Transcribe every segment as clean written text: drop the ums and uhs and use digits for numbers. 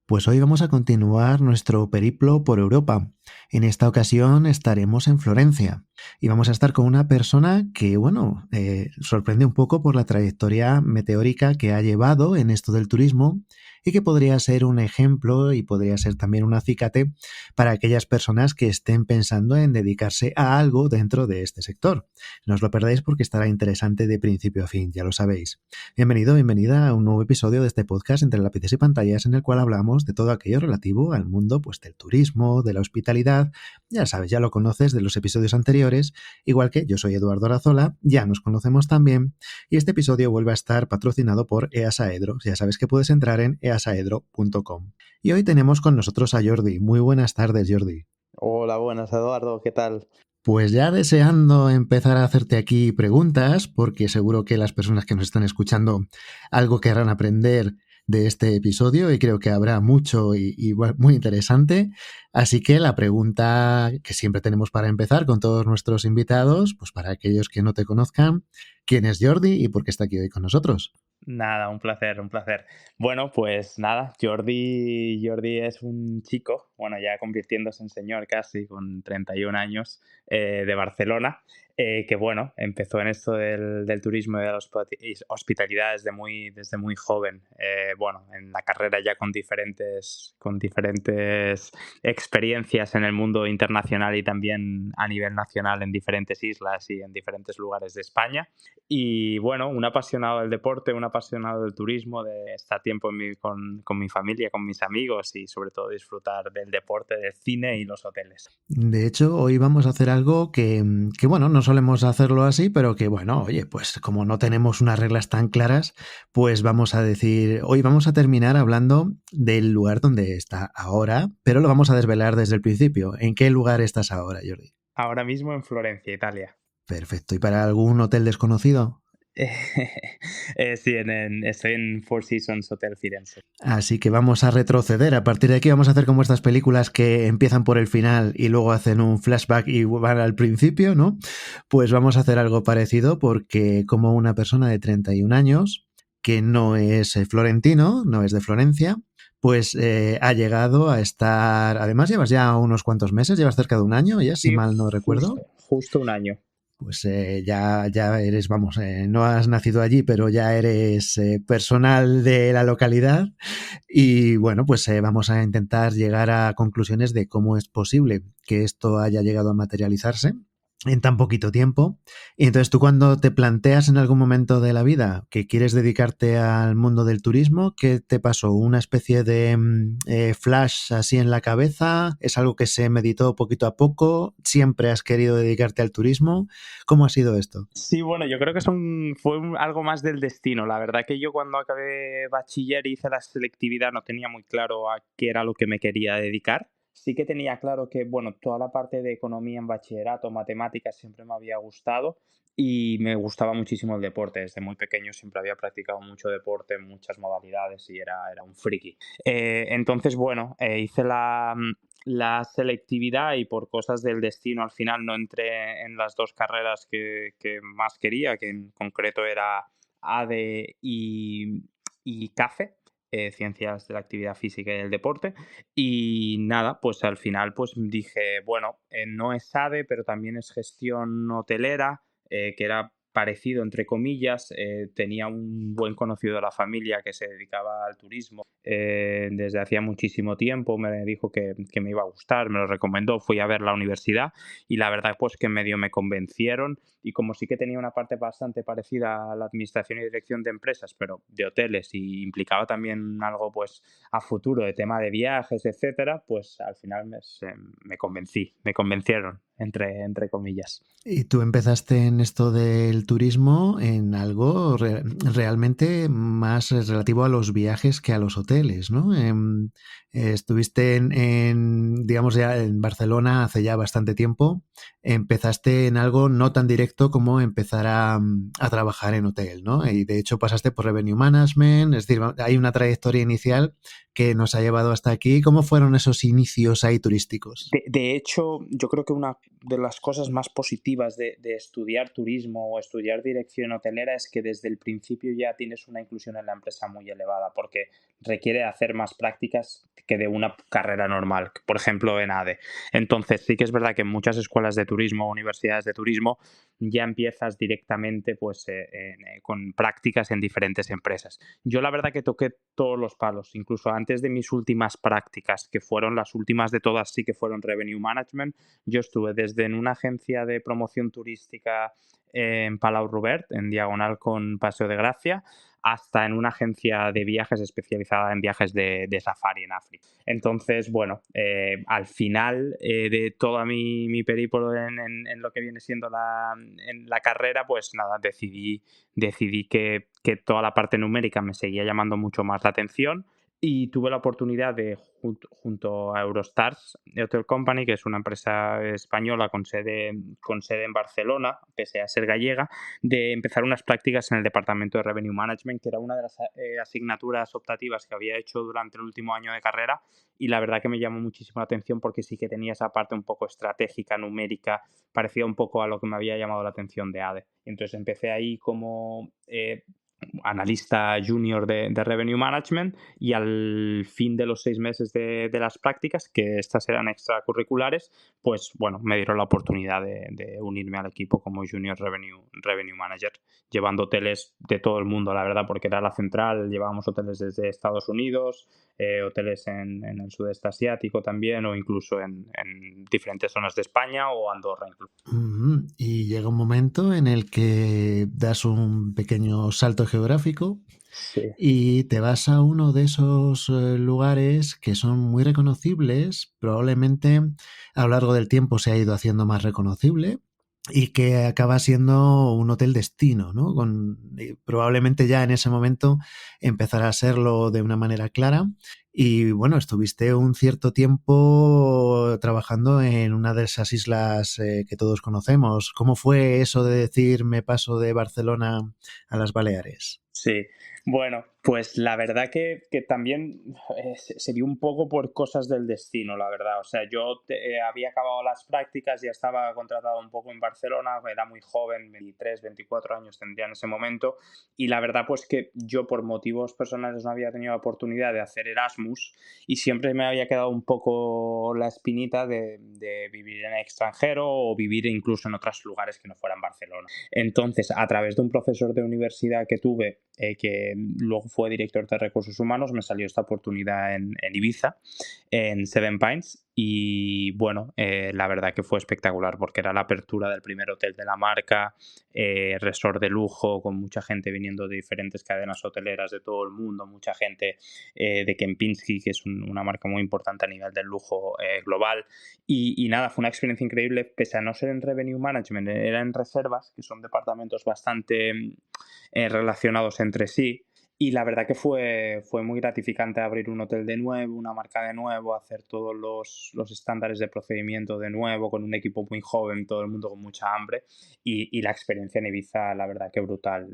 Pues hoy vamos a continuar nuestro periplo por Europa. En esta ocasión estaremos en Florencia y vamos a estar con una persona que, bueno, sorprende un poco por la trayectoria meteórica que ha llevado en esto del turismo y que podría ser un ejemplo y podría ser también un acicate para aquellas personas que estén pensando en dedicarse a algo dentro de este sector. No os lo perdáis porque estará interesante de principio a fin, ya lo sabéis. Bienvenido, bienvenida a un nuevo episodio de este podcast Entre lápices y pantallas en el cual hablamos de todo aquello relativo al mundo pues, del turismo, de la hospitalidad. Ya sabes, ya lo conoces de los episodios anteriores, igual que yo soy Eduardo Arazola, ya nos conocemos también y este episodio vuelve a estar patrocinado por EASAEDRO. Ya sabes que puedes entrar en easaedro.com. Y hoy tenemos con nosotros a Jordi. Muy buenas tardes, Jordi. Hola, buenas, Eduardo, ¿qué tal? Pues ya deseando empezar a hacerte aquí preguntas, porque seguro que las personas que nos están escuchando algo querrán aprender de este episodio y creo que habrá mucho y muy interesante. Así que la pregunta que siempre tenemos para empezar con todos nuestros invitados, pues para aquellos que no te conozcan, ¿quién es Jordi y por qué está aquí hoy con nosotros? Nada, un placer, un placer. Bueno, pues nada, Jordi es un chico, bueno, ya convirtiéndose en señor casi, con 31 años, de Barcelona, que bueno, empezó en esto del turismo y de la hospitalidad desde muy joven. Bueno, en la carrera ya con diferentes experiencias en el mundo internacional y también a nivel nacional en diferentes islas y en diferentes lugares de España. Y bueno, un apasionado del deporte, un apasionado del turismo, de estar tiempo con mi familia, con mis amigos y sobre todo disfrutar del deporte, del cine y los hoteles. De hecho, hoy vamos a hacer algo que, bueno, no solemos hacerlo así, pero que, bueno, oye, pues como no tenemos unas reglas tan claras, pues vamos a decir, hoy vamos a terminar hablando del lugar donde está ahora, pero lo vamos a desvelar desde el principio. ¿En qué lugar estás ahora, Jordi? Ahora mismo en Florencia, Italia. Perfecto. ¿Y para algún hotel desconocido? Sí, estoy en Four Seasons Hotel Firenze. Así que vamos a retroceder. A partir de aquí vamos a hacer como estas películas que empiezan por el final y luego hacen un flashback y van al principio, ¿no? Pues vamos a hacer algo parecido porque como una persona de 31 años, que no es florentino, no es de Florencia, pues ha llegado a estar... Además llevas ya unos cuantos meses, llevas cerca de un año ya, si Sí, mal no recuerdo. justo un año. Pues ya eres, vamos, no has nacido allí, pero ya eres personal de la localidad y bueno, pues vamos a intentar llegar a conclusiones de cómo es posible que esto haya llegado a materializarse en tan poquito tiempo. Y entonces tú cuando te planteas en algún momento de la vida que quieres dedicarte al mundo del turismo, ¿qué te pasó? ¿Una especie de flash así en la cabeza? ¿Es algo que se meditó poquito a poco? ¿Siempre has querido dedicarte al turismo? ¿Cómo ha sido esto? Sí, bueno, yo creo que algo más del destino. La verdad que yo cuando acabé bachiller y hice la selectividad no tenía muy claro a qué era lo que me quería dedicar. Sí que tenía claro que, bueno, toda la parte de economía en bachillerato, matemáticas, siempre me había gustado y me gustaba muchísimo el deporte. Desde muy pequeño siempre había practicado mucho deporte, muchas modalidades y era un friki. Entonces, bueno, hice la selectividad y por cosas del destino al final no entré en las dos carreras que más quería, que en concreto era ADE y CAFE, Ciencias de la Actividad Física y el Deporte. Y nada, pues al final pues dije, bueno, no es ADE, pero también es gestión hotelera, que era parecido entre comillas. Tenía un buen conocido de la familia que se dedicaba al turismo desde hacía muchísimo tiempo, me dijo que me iba a gustar, me lo recomendó, fui a ver la universidad y la verdad pues que medio me convencieron y como sí que tenía una parte bastante parecida a la administración y dirección de empresas, pero de hoteles y implicaba también algo pues a futuro de tema de viajes, etcétera, pues al final me convencieron, entre comillas. Y tú empezaste en esto del turismo en algo realmente más relativo a los viajes que a los hoteles, ¿no? Estuviste digamos, ya en Barcelona hace ya bastante tiempo. Empezaste en algo no tan directo como empezar a trabajar en hotel, ¿no? Y de hecho pasaste por Revenue Management, es decir, hay una trayectoria inicial que nos ha llevado hasta aquí. ¿Cómo fueron esos inicios ahí turísticos? De hecho, yo creo que de las cosas más positivas de estudiar turismo o estudiar dirección hotelera es que desde el principio ya tienes una inclusión en la empresa muy elevada, porque requiere hacer más prácticas que de una carrera normal, por ejemplo en ADE. Entonces sí que es verdad que en muchas escuelas de turismo o universidades de turismo ya empiezas directamente con prácticas en diferentes empresas. Yo la verdad que toqué todos los palos, incluso antes de mis últimas prácticas, que fueron las últimas de todas, sí que fueron Revenue Management. Yo estuve desde en una agencia de promoción turística en Palau Robert, en diagonal con Paseo de Gracia, hasta en una agencia de viajes especializada en viajes de safari en África. Entonces, bueno, al final de toda mi periplo en lo que viene siendo en la carrera, pues nada, decidí que toda la parte numérica me seguía llamando mucho más la atención y tuve la oportunidad de, junto a Eurostars Hotel Company, que es una empresa española con sede en Barcelona, pese a ser gallega, de empezar unas prácticas en el departamento de Revenue Management, que era una de las asignaturas optativas que había hecho durante el último año de carrera, y la verdad que me llamó muchísimo la atención porque sí que tenía esa parte un poco estratégica, numérica, parecía un poco a lo que me había llamado la atención de ADE. Entonces empecé ahí como analista junior de Revenue Management y al fin de los 6 meses de las prácticas, que estas eran extracurriculares, pues bueno, me dieron la oportunidad de unirme al equipo como Junior Revenue Manager, llevando hoteles de todo el mundo, la verdad, porque era la central, llevábamos hoteles desde Estados Unidos, hoteles en el sudeste asiático también, o incluso en diferentes zonas de España o Andorra incluso. Y llega un momento en el que das un pequeño salto geográfico Sí. y te vas a uno de esos lugares que son muy reconocibles, probablemente a lo largo del tiempo se ha ido haciendo más reconocible y que acaba siendo un hotel destino, ¿no? Probablemente ya en ese momento empezará a serlo de una manera clara. Y bueno, estuviste un cierto tiempo trabajando en una de esas islas que todos conocemos. ¿Cómo fue eso de decir me paso de Barcelona a las Baleares? Sí, bueno, pues la verdad que también se dio un poco por cosas del destino, la verdad. O sea, yo había acabado las prácticas, ya estaba contratado un poco en Barcelona, era muy joven, 23, 24 años tendría en ese momento, y la verdad pues que yo por motivos personales no había tenido la oportunidad de hacer Erasmus y siempre me había quedado un poco la espinita de vivir en el extranjero o vivir incluso en otros lugares que no fueran Barcelona. Entonces, a través de un profesor de universidad que tuve, que luego fue director de recursos humanos, me salió esta oportunidad en Ibiza, en Seven Pines, y bueno, la verdad que fue espectacular porque era la apertura del primer hotel de la marca, resort de lujo, con mucha gente viniendo de diferentes cadenas hoteleras de todo el mundo, mucha gente de Kempinski, que es una marca muy importante a nivel del lujo global, y nada, fue una experiencia increíble, pese a no ser en Revenue Management, era en reservas, que son departamentos bastante relacionados entre sí. Y la verdad que fue muy gratificante abrir un hotel de nuevo, una marca de nuevo, hacer todos los estándares de procedimiento de nuevo, con un equipo muy joven, todo el mundo con mucha hambre. Y la experiencia en Ibiza, la verdad que brutal.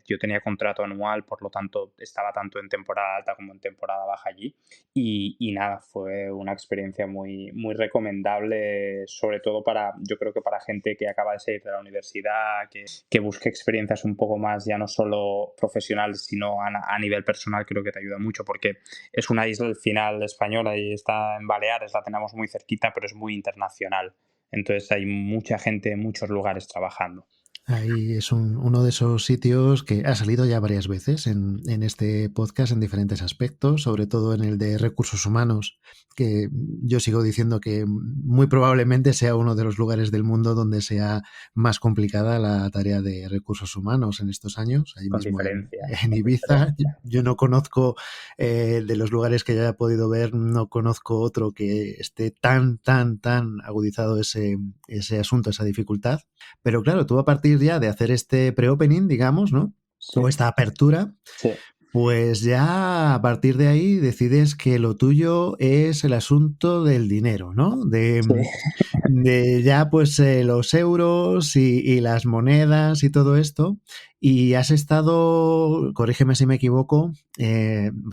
Yo tenía contrato anual, por lo tanto estaba tanto en temporada alta como en temporada baja allí. Y nada, fue una experiencia muy, muy recomendable, sobre todo yo creo que para gente que acaba de salir de la universidad, que busque experiencias un poco más, ya no solo profesionales, sino a nivel personal. Creo que te ayuda mucho porque es una isla al final española y está en Baleares, la tenemos muy cerquita, pero es muy internacional. Entonces hay mucha gente en muchos lugares trabajando. Ahí es uno de esos sitios que ha salido ya varias veces en este podcast en diferentes aspectos, sobre todo en el de recursos humanos, que yo sigo diciendo que muy probablemente sea uno de los lugares del mundo donde sea más complicada la tarea de recursos humanos en estos años, ahí Con mismo diferencia, en con Ibiza. diferencia. Yo no conozco, de los lugares que ya haya podido ver, no conozco otro que esté tan agudizado ese asunto, esa dificultad. Pero claro, tú a partir ya de hacer este pre-opening, digamos, ¿no? Sí, O esta apertura, sí, pues ya a partir de ahí decides que lo tuyo es el asunto del dinero, ¿no? sí. De ya pues los euros y las monedas y todo esto. Y has estado, corrígeme si me equivoco,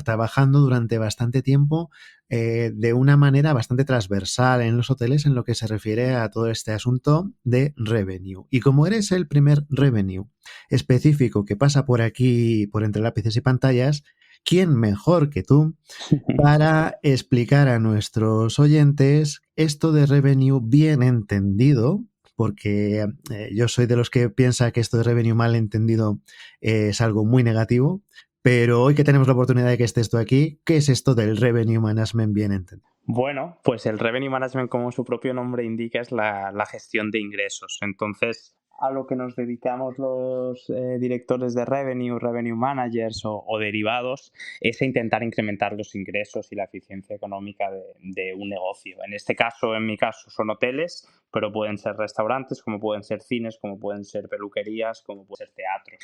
trabajando durante bastante tiempo de una manera bastante transversal en los hoteles en lo que se refiere a todo este asunto de revenue. Y como eres el primer revenue específico que pasa por aquí, por entre lápices y pantallas, ¿quién mejor que tú para explicar a nuestros oyentes esto de revenue bien entendido? Porque yo soy de los que piensa que esto de revenue mal entendido es algo muy negativo, pero hoy que tenemos la oportunidad de que estés tú aquí, ¿qué es esto del revenue management bien entendido? Bueno, pues el revenue management, como su propio nombre indica, es la gestión de ingresos. Entonces, a lo que nos dedicamos los directores de revenue managers o derivados, es a intentar incrementar los ingresos y la eficiencia económica de un negocio. En este caso, en mi caso, son hoteles, pero pueden ser restaurantes, como pueden ser cines, como pueden ser peluquerías, como pueden ser teatros.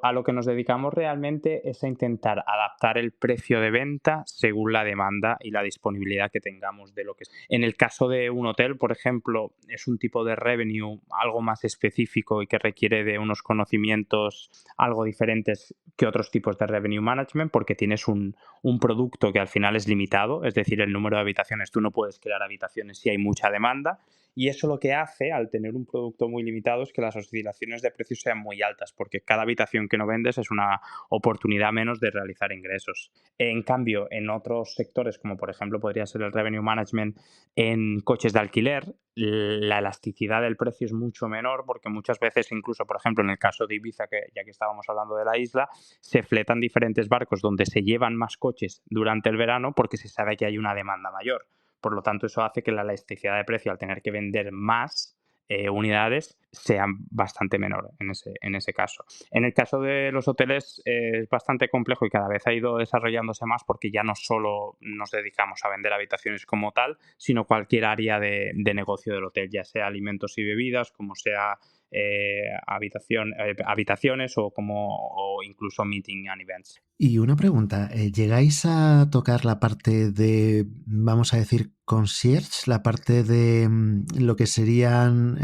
A lo que nos dedicamos realmente es a intentar adaptar el precio de venta según la demanda y la disponibilidad que tengamos de lo que es. En el caso de un hotel, por ejemplo, es un tipo de revenue algo más específico y que requiere de unos conocimientos algo diferentes que otros tipos de revenue management, porque tienes un producto que al final es limitado, es decir, el número de habitaciones. Tú no puedes crear habitaciones si hay mucha demanda, y eso lo que hace, al tener un producto muy limitado, es que las oscilaciones de precios sean muy altas, porque cada habitación que no vendes es una oportunidad menos de realizar ingresos. En cambio, en otros sectores, como por ejemplo podría ser el revenue management en coches de alquiler, la elasticidad del precio es mucho menor, porque muchas veces, incluso por ejemplo en el caso de Ibiza, que ya que estábamos hablando de la isla, se fletan diferentes barcos donde se llevan más coches durante el verano porque se sabe que hay una demanda mayor. Por lo tanto, eso hace que la elasticidad de precio, al tener que vender más unidades, sea bastante menor en ese caso. En el caso de los hoteles es bastante complejo y cada vez ha ido desarrollándose más, porque ya no solo nos dedicamos a vender habitaciones como tal, sino cualquier área de negocio del hotel, ya sea alimentos y bebidas, como sea habitaciones o incluso meeting and events. Y una pregunta, ¿llegáis a tocar la parte de, vamos a decir, concierge, la parte de lo que serían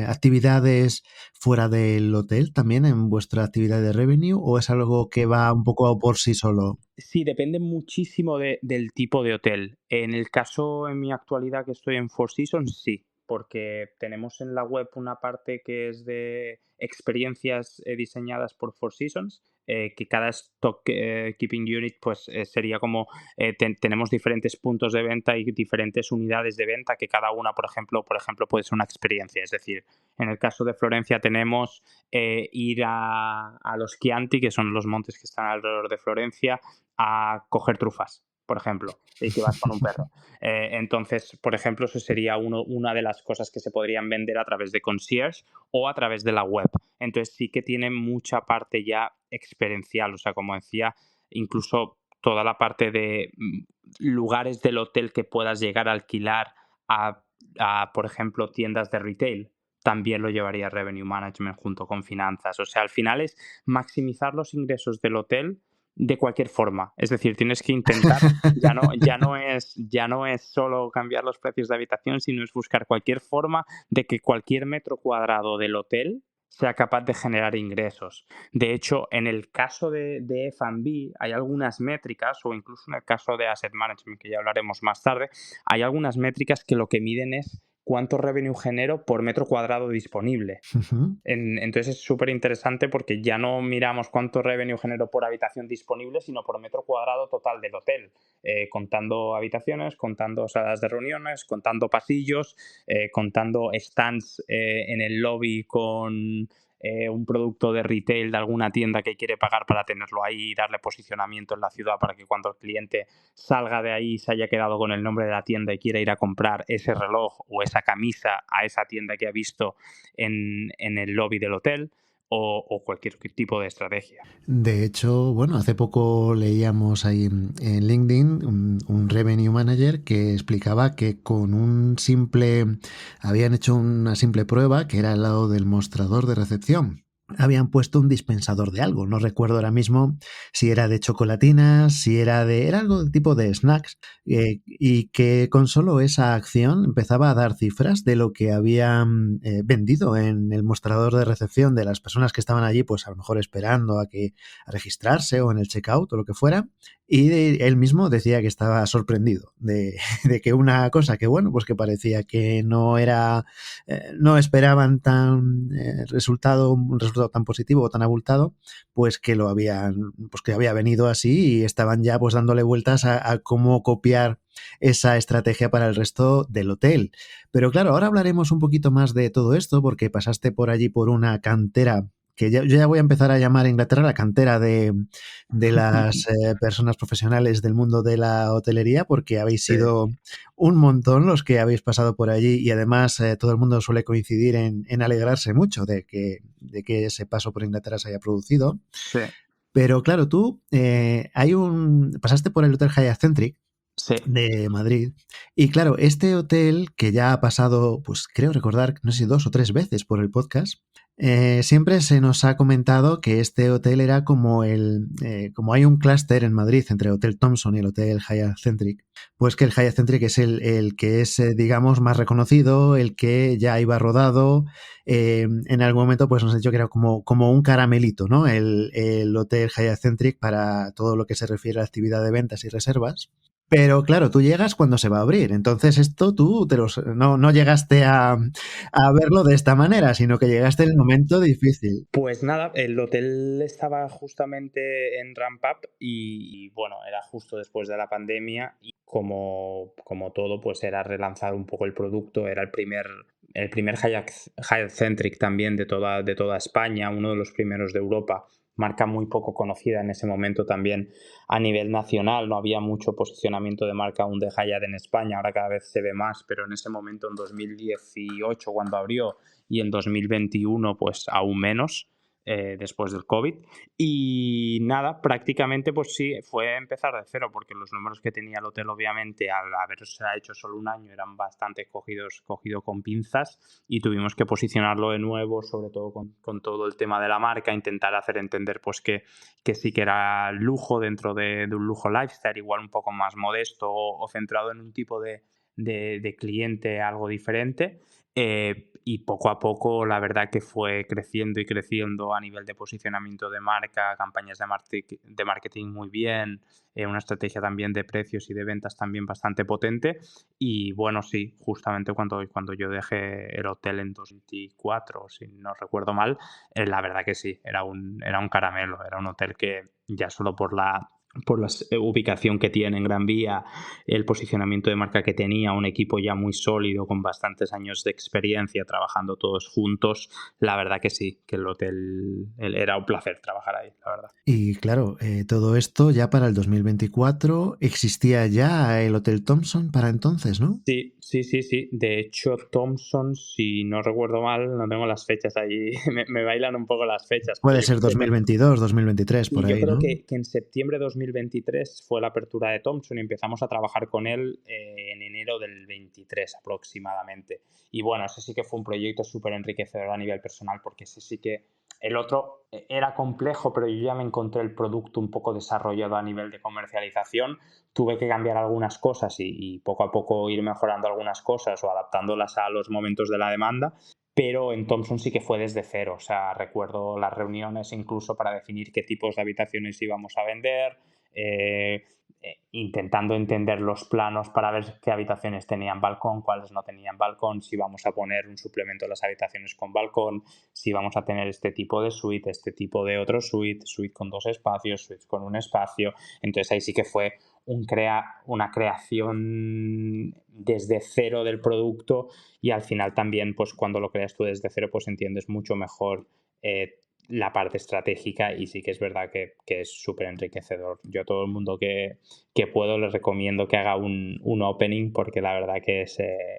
actividades fuera del hotel también en vuestra actividad de revenue, o es algo que va un poco por sí solo? Sí, depende muchísimo del tipo de hotel. En el caso, en mi actualidad, que estoy en Four Seasons, sí, porque tenemos en la web una parte que es de experiencias diseñadas por Four Seasons, que cada stock keeping unit pues sería como tenemos diferentes puntos de venta y diferentes unidades de venta, que cada una, por ejemplo, puede ser una experiencia. Es decir, en el caso de Florencia tenemos ir a los Chianti, que son los montes que están alrededor de Florencia, a coger trufas, por ejemplo, y que vas con un perro. Entonces, por ejemplo, eso sería una de las cosas que se podrían vender a través de concierge o a través de la web. Entonces sí que tiene mucha parte ya experiencial, o sea, como decía, incluso toda la parte de lugares del hotel que puedas llegar a alquilar por ejemplo, tiendas de retail, también lo llevaría Revenue Management junto con finanzas. O sea, al final es maximizar los ingresos del hotel de cualquier forma. Es decir, tienes que intentar, ya no es solo cambiar los precios de habitación, sino es buscar cualquier forma de que cualquier metro cuadrado del hotel sea capaz de generar ingresos. De hecho, en el caso de F&B hay algunas métricas, o incluso en el caso de Asset Management, que ya hablaremos más tarde, hay algunas métricas que lo que miden es cuánto revenue genero por metro cuadrado disponible. Entonces es súper interesante, porque ya no miramos cuánto revenue genero por habitación disponible, sino por metro cuadrado total del hotel, contando habitaciones, contando salas de reuniones, contando pasillos, contando stands en el lobby con un producto de retail de alguna tienda que quiere pagar para tenerlo ahí y darle posicionamiento en la ciudad, para que cuando el cliente salga de ahí se haya quedado con el nombre de la tienda y quiera ir a comprar ese reloj o esa camisa a esa tienda que ha visto en el lobby del hotel, o cualquier tipo de estrategia. De hecho, bueno, hace poco leíamos ahí en LinkedIn un revenue manager que explicaba que habían hecho una simple prueba que era al lado del mostrador de recepción. habían puesto un dispensador de algo. No recuerdo ahora mismo si era de chocolatinas, si era de... Era algo de tipo de snacks, y que con solo esa acción empezaba a dar cifras de lo que habían vendido en el mostrador de recepción de las personas que estaban allí, pues a lo mejor esperando a registrarse o en el checkout o lo que fuera. Y él mismo decía que estaba sorprendido de que una cosa que, bueno, pues que parecía que no era, no esperaban un resultado tan positivo o tan abultado, pues que lo habían, pues que había venido así y estaban ya pues dándole vueltas a cómo copiar esa estrategia para el resto del hotel. Pero claro, ahora hablaremos un poquito más de todo esto porque pasaste por allí por una cantera que yo ya voy a empezar a llamar a Inglaterra la cantera de las personas profesionales del mundo de la hotelería, porque habéis Sí. sido un montón los que habéis pasado por allí y además todo el mundo suele coincidir en alegrarse mucho de que ese paso por Inglaterra se haya producido. Sí, Pero claro, tú pasaste por el Hotel Hyatt Centric sí. de Madrid. Y claro, este hotel que ya ha pasado, pues creo recordar, no sé si 2 o 3 veces por el podcast, siempre se nos ha comentado que este hotel era como como hay un clúster en Madrid entre el Hotel Thompson y el Hotel Hyatt Centric, pues que el Hyatt Centric es el que es, digamos, más reconocido, el que ya iba rodado. En algún momento, pues nos ha dicho que era como un caramelito, ¿no? El Hotel Hyatt Centric para todo lo que se refiere a actividad de ventas y reservas. Pero claro, tú llegas cuando se va a abrir. Entonces, esto tú no llegaste a verlo de esta manera, sino que llegaste en el momento difícil. Pues nada, el hotel estaba justamente en ramp up y, bueno, era justo después de la pandemia y como todo, pues era relanzar un poco el producto, era el primer Hyatt Centric también de toda España, uno de los primeros de Europa, marca muy poco conocida en ese momento también a nivel nacional, no había mucho posicionamiento de marca aún de Hyatt en España, ahora cada vez se ve más, pero en ese momento, en 2018, cuando abrió, y en 2021 pues aún menos, después del COVID. Y nada, prácticamente pues sí, fue empezar de cero porque los números que tenía el hotel obviamente al haberse hecho solo un año eran bastante cogido con pinzas y tuvimos que posicionarlo de nuevo, sobre todo con todo el tema de la marca, intentar hacer entender pues que sí que era lujo dentro de un lujo lifestyle, igual un poco más modesto o centrado en un tipo de cliente algo diferente. Y poco a poco la verdad que fue creciendo y creciendo a nivel de posicionamiento de marca, campañas de marketing muy bien, una estrategia también de precios y de ventas también bastante potente. Y bueno, sí, justamente cuando yo dejé el hotel en 2024, si no recuerdo mal, la verdad que sí, era un caramelo, era un hotel que ya solo por la ubicación que tiene en Gran Vía, el posicionamiento de marca que tenía, un equipo ya muy sólido con bastantes años de experiencia trabajando todos juntos, la verdad que sí, que el hotel era un placer trabajar ahí, la verdad. Y claro, todo esto ya para el 2024 existía ya el Hotel Thompson para entonces, ¿no? Sí, sí, sí, sí. De hecho, Thompson, si no recuerdo mal, no tengo las fechas ahí, me bailan un poco las fechas, pero Puede yo ser creo que 2022, 2023, y por yo ahí, creo ¿no? que en septiembre de 2023 fue la apertura de Thompson y empezamos a trabajar con él en enero del 23 aproximadamente. Y bueno, ese sí que fue un proyecto súper enriquecedor a nivel personal porque ese sí que el otro era complejo, pero yo ya me encontré el producto un poco desarrollado a nivel de comercialización. Tuve que cambiar algunas cosas y poco a poco ir mejorando algunas cosas o adaptándolas a los momentos de la demanda, pero en Thomson sí que fue desde cero. O sea, recuerdo las reuniones incluso para definir qué tipos de habitaciones íbamos a vender, eh, intentando entender los planos para ver qué habitaciones tenían balcón, cuáles no tenían balcón, si vamos a poner un suplemento a las habitaciones con balcón, si vamos a tener este tipo de suite, este tipo de otro suite con 2 espacios, suite con un espacio. Entonces ahí sí que fue una creación desde cero del producto y al final también pues cuando lo creas tú desde cero pues entiendes mucho mejor la parte estratégica y sí que es verdad que es súper enriquecedor. Yo a todo el mundo que puedo les recomiendo que haga un opening porque la verdad que es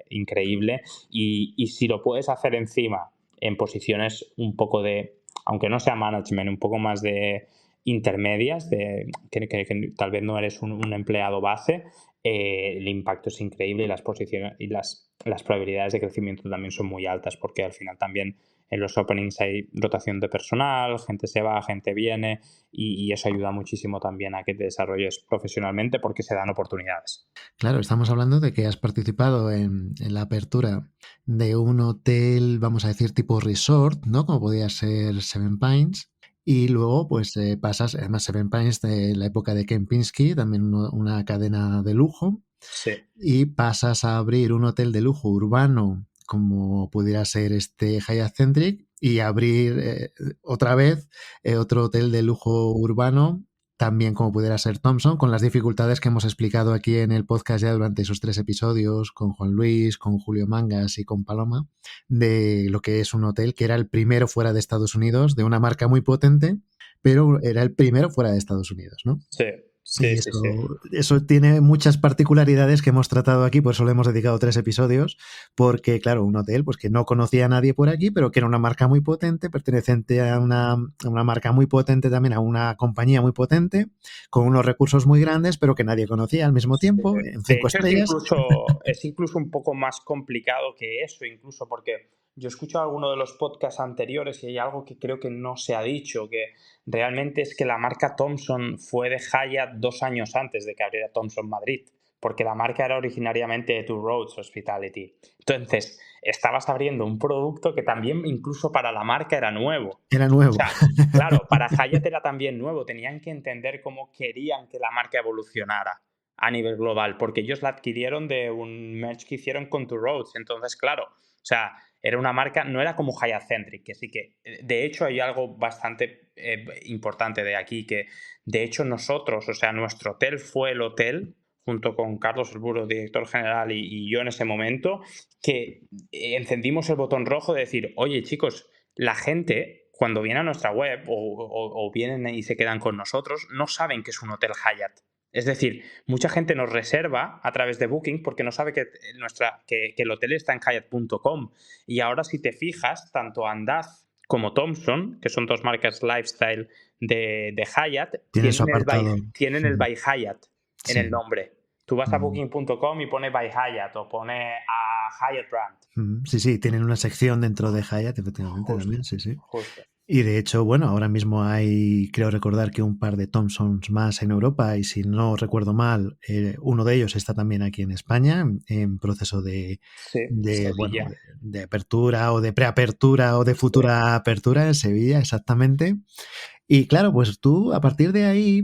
increíble y si lo puedes hacer encima en posiciones un poco de, aunque no sea management, un poco más de intermedias, que tal vez no eres un empleado base, el impacto es increíble y las posiciones y las probabilidades de crecimiento también son muy altas porque al final también en los openings hay rotación de personal, gente se va, gente viene y eso ayuda muchísimo también a que te desarrolles profesionalmente porque se dan oportunidades. Claro, estamos hablando de que has participado en la apertura de un hotel, vamos a decir, tipo resort, ¿no? Como podía ser Seven Pines. Y luego, pues pasas, además, Seven Pines de la época de Kempinski, también una cadena de lujo. Sí. Y pasas a abrir un hotel de lujo urbano, como pudiera ser este Hyatt Centric, y abrir otra vez otro hotel de lujo urbano también como pudiera ser Thompson, con las dificultades que hemos explicado aquí en el podcast ya durante esos 3 episodios, con Juan Luis, con Julio Mangas y con Paloma, de lo que es un hotel que era el primero fuera de Estados Unidos, de una marca muy potente, pero era el primero fuera de Estados Unidos, ¿no? Sí, Y sí, sí, sí. eso tiene muchas particularidades que hemos tratado aquí, por eso le hemos dedicado 3 episodios, porque claro, un hotel pues que no conocía a nadie por aquí, pero que era una marca muy potente, perteneciente a una marca muy potente también, a una compañía muy potente, con unos recursos muy grandes, pero que nadie conocía al mismo tiempo, en De 5 hecho, estrellas. es incluso un poco más complicado que eso, incluso porque yo escucho alguno de los podcasts anteriores y hay algo que creo que no se ha dicho, que realmente es que la marca Thomson fue de Hyatt 2 años antes de que abriera Thomson Madrid, porque la marca era originariamente de Two Roads Hospitality. Entonces, estabas abriendo un producto que también incluso para la marca era nuevo. Era O nuevo. sea, claro, para Hyatt era también nuevo, tenían que entender cómo querían que la marca evolucionara a nivel global, porque ellos la adquirieron de un merge que hicieron con Two Roads. Entonces, claro, o sea, era una marca, no era como Hyatt Centric, que sí que, de hecho, hay algo bastante importante de aquí, que de hecho nosotros, o sea, nuestro hotel fue el hotel, junto con Carlos El director general, y yo en ese momento, que encendimos el botón rojo de decir, oye chicos, la gente cuando viene a nuestra web o vienen y se quedan con nosotros, no saben que es un hotel Hyatt. Es decir, mucha gente nos reserva a través de Booking porque no sabe que el hotel está en Hyatt.com. Y ahora, si te fijas, tanto Andaz como Thompson, que son dos marcas lifestyle de Hyatt, Tiene su apartado. tienen el By Hyatt en el Sí. nombre. Tú vas a Booking.com y pone By Hyatt o pone a Hyatt Brand. Sí, sí, tienen una sección dentro de Hyatt, efectivamente, Justo, también, sí, sí. justo. Y de hecho, bueno, ahora mismo hay, creo recordar que un par de Thompsons más en Europa y si no recuerdo mal, uno de ellos está también aquí en España en proceso Sí, bueno, Sevilla. de apertura o de preapertura o de Sí. futura apertura en Sevilla, exactamente. Y claro, pues tú a partir de ahí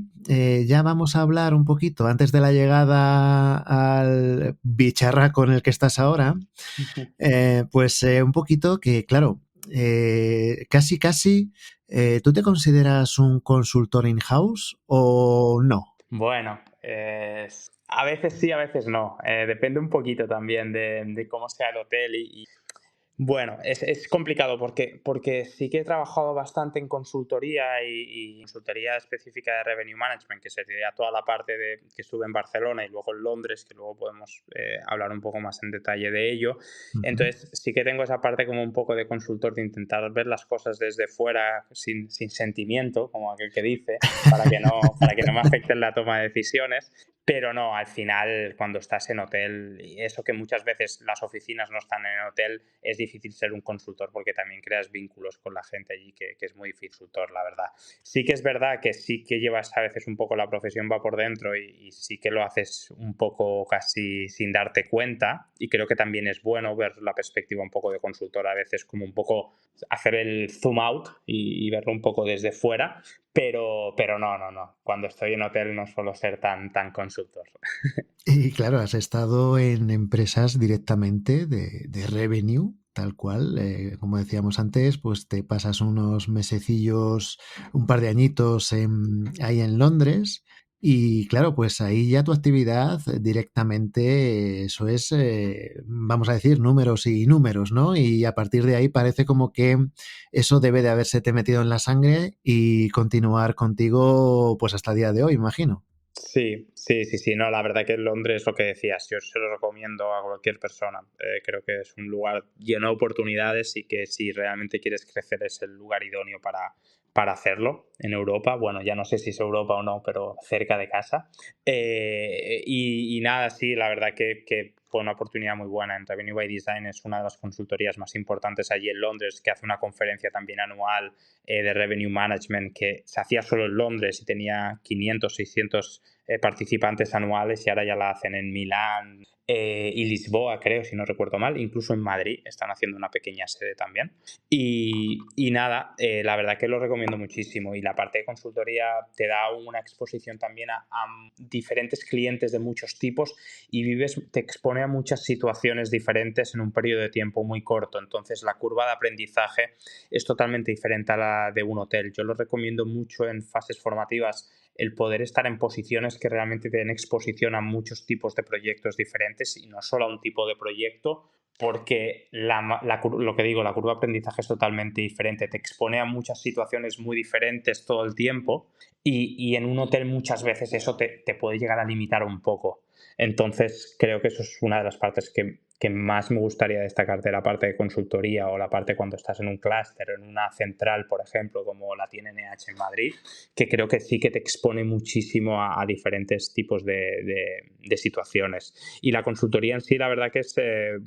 ya vamos a hablar un poquito antes de la llegada al bicharraco en el que estás ahora, pues un poquito que, claro, casi, casi, ¿tú te consideras un consultor in-house o no? Bueno, a veces sí, a veces no. Depende un poquito también de cómo sea el hotel bueno, es complicado porque sí que he trabajado bastante en consultoría y consultoría específica de Revenue Management, que sería toda la parte que estuve en Barcelona y luego en Londres, que luego podemos hablar un poco más en detalle de ello. Ujú. Entonces sí que tengo esa parte como un poco de consultor, de intentar ver las cosas desde fuera sin sentimiento, como aquel que dice, para que no me afecten la toma de decisiones. Pero no, al final, cuando estás en hotel, y eso que muchas veces las oficinas no están en hotel, es difícil ser un consultor porque también creas vínculos con la gente allí, que es muy consultor, la verdad. Sí que es verdad que sí que llevas a veces un poco la profesión va por dentro y sí que lo haces un poco casi sin darte cuenta, y creo que también es bueno ver la perspectiva un poco de consultor, a veces como un poco hacer el zoom out y verlo un poco desde fuera, pero no, no, no. Cuando estoy en hotel no suelo ser tan consultor. Y claro, has estado en empresas directamente de revenue, tal cual. Como decíamos antes, pues te pasas unos mesecillos, un par de añitos ahí en Londres. Y claro, pues ahí ya tu actividad directamente, eso es, vamos a decir, números y números, ¿no? Y a partir de ahí parece como que eso debe de haberse te metido en la sangre y continuar contigo, pues hasta el día de hoy, imagino. Sí, sí, sí, sí. No, la verdad que Londres, lo que decías, yo se lo recomiendo a cualquier persona. Creo que es un lugar lleno de oportunidades y que si realmente quieres crecer es el lugar idóneo para hacerlo en Europa. Bueno, ya no sé si es Europa o no, pero cerca de casa. Y nada, sí, la verdad que fue una oportunidad muy buena. En Revenue by Design es una de las consultorías más importantes allí en Londres, que hace una conferencia también anual de Revenue Management que se hacía solo en Londres y tenía 500, 600 participantes anuales, y ahora ya la hacen en Milán y Lisboa, creo, si no recuerdo mal. Incluso en Madrid están haciendo una pequeña sede también. Y nada, la verdad que lo recomiendo muchísimo. Y la parte de consultoría te da una exposición también a diferentes clientes de muchos tipos, y te expone a muchas situaciones diferentes en un periodo de tiempo muy corto. Entonces la curva de aprendizaje es totalmente diferente a la de un hotel. Yo lo recomiendo mucho en fases formativas, el poder estar en posiciones que realmente te den exposición a muchos tipos de proyectos diferentes y no solo a un tipo de proyecto, porque lo que digo, la curva de aprendizaje es totalmente diferente, te expone a muchas situaciones muy diferentes todo el tiempo, y en un hotel muchas veces eso te puede llegar a limitar un poco. Entonces creo que eso es una de las partes que más me gustaría destacar de la parte de consultoría, o la parte cuando estás en un clúster, en una central, por ejemplo, como la tiene NH en Madrid, que creo que sí que te expone muchísimo a diferentes tipos de situaciones. Y la consultoría en sí, la verdad que es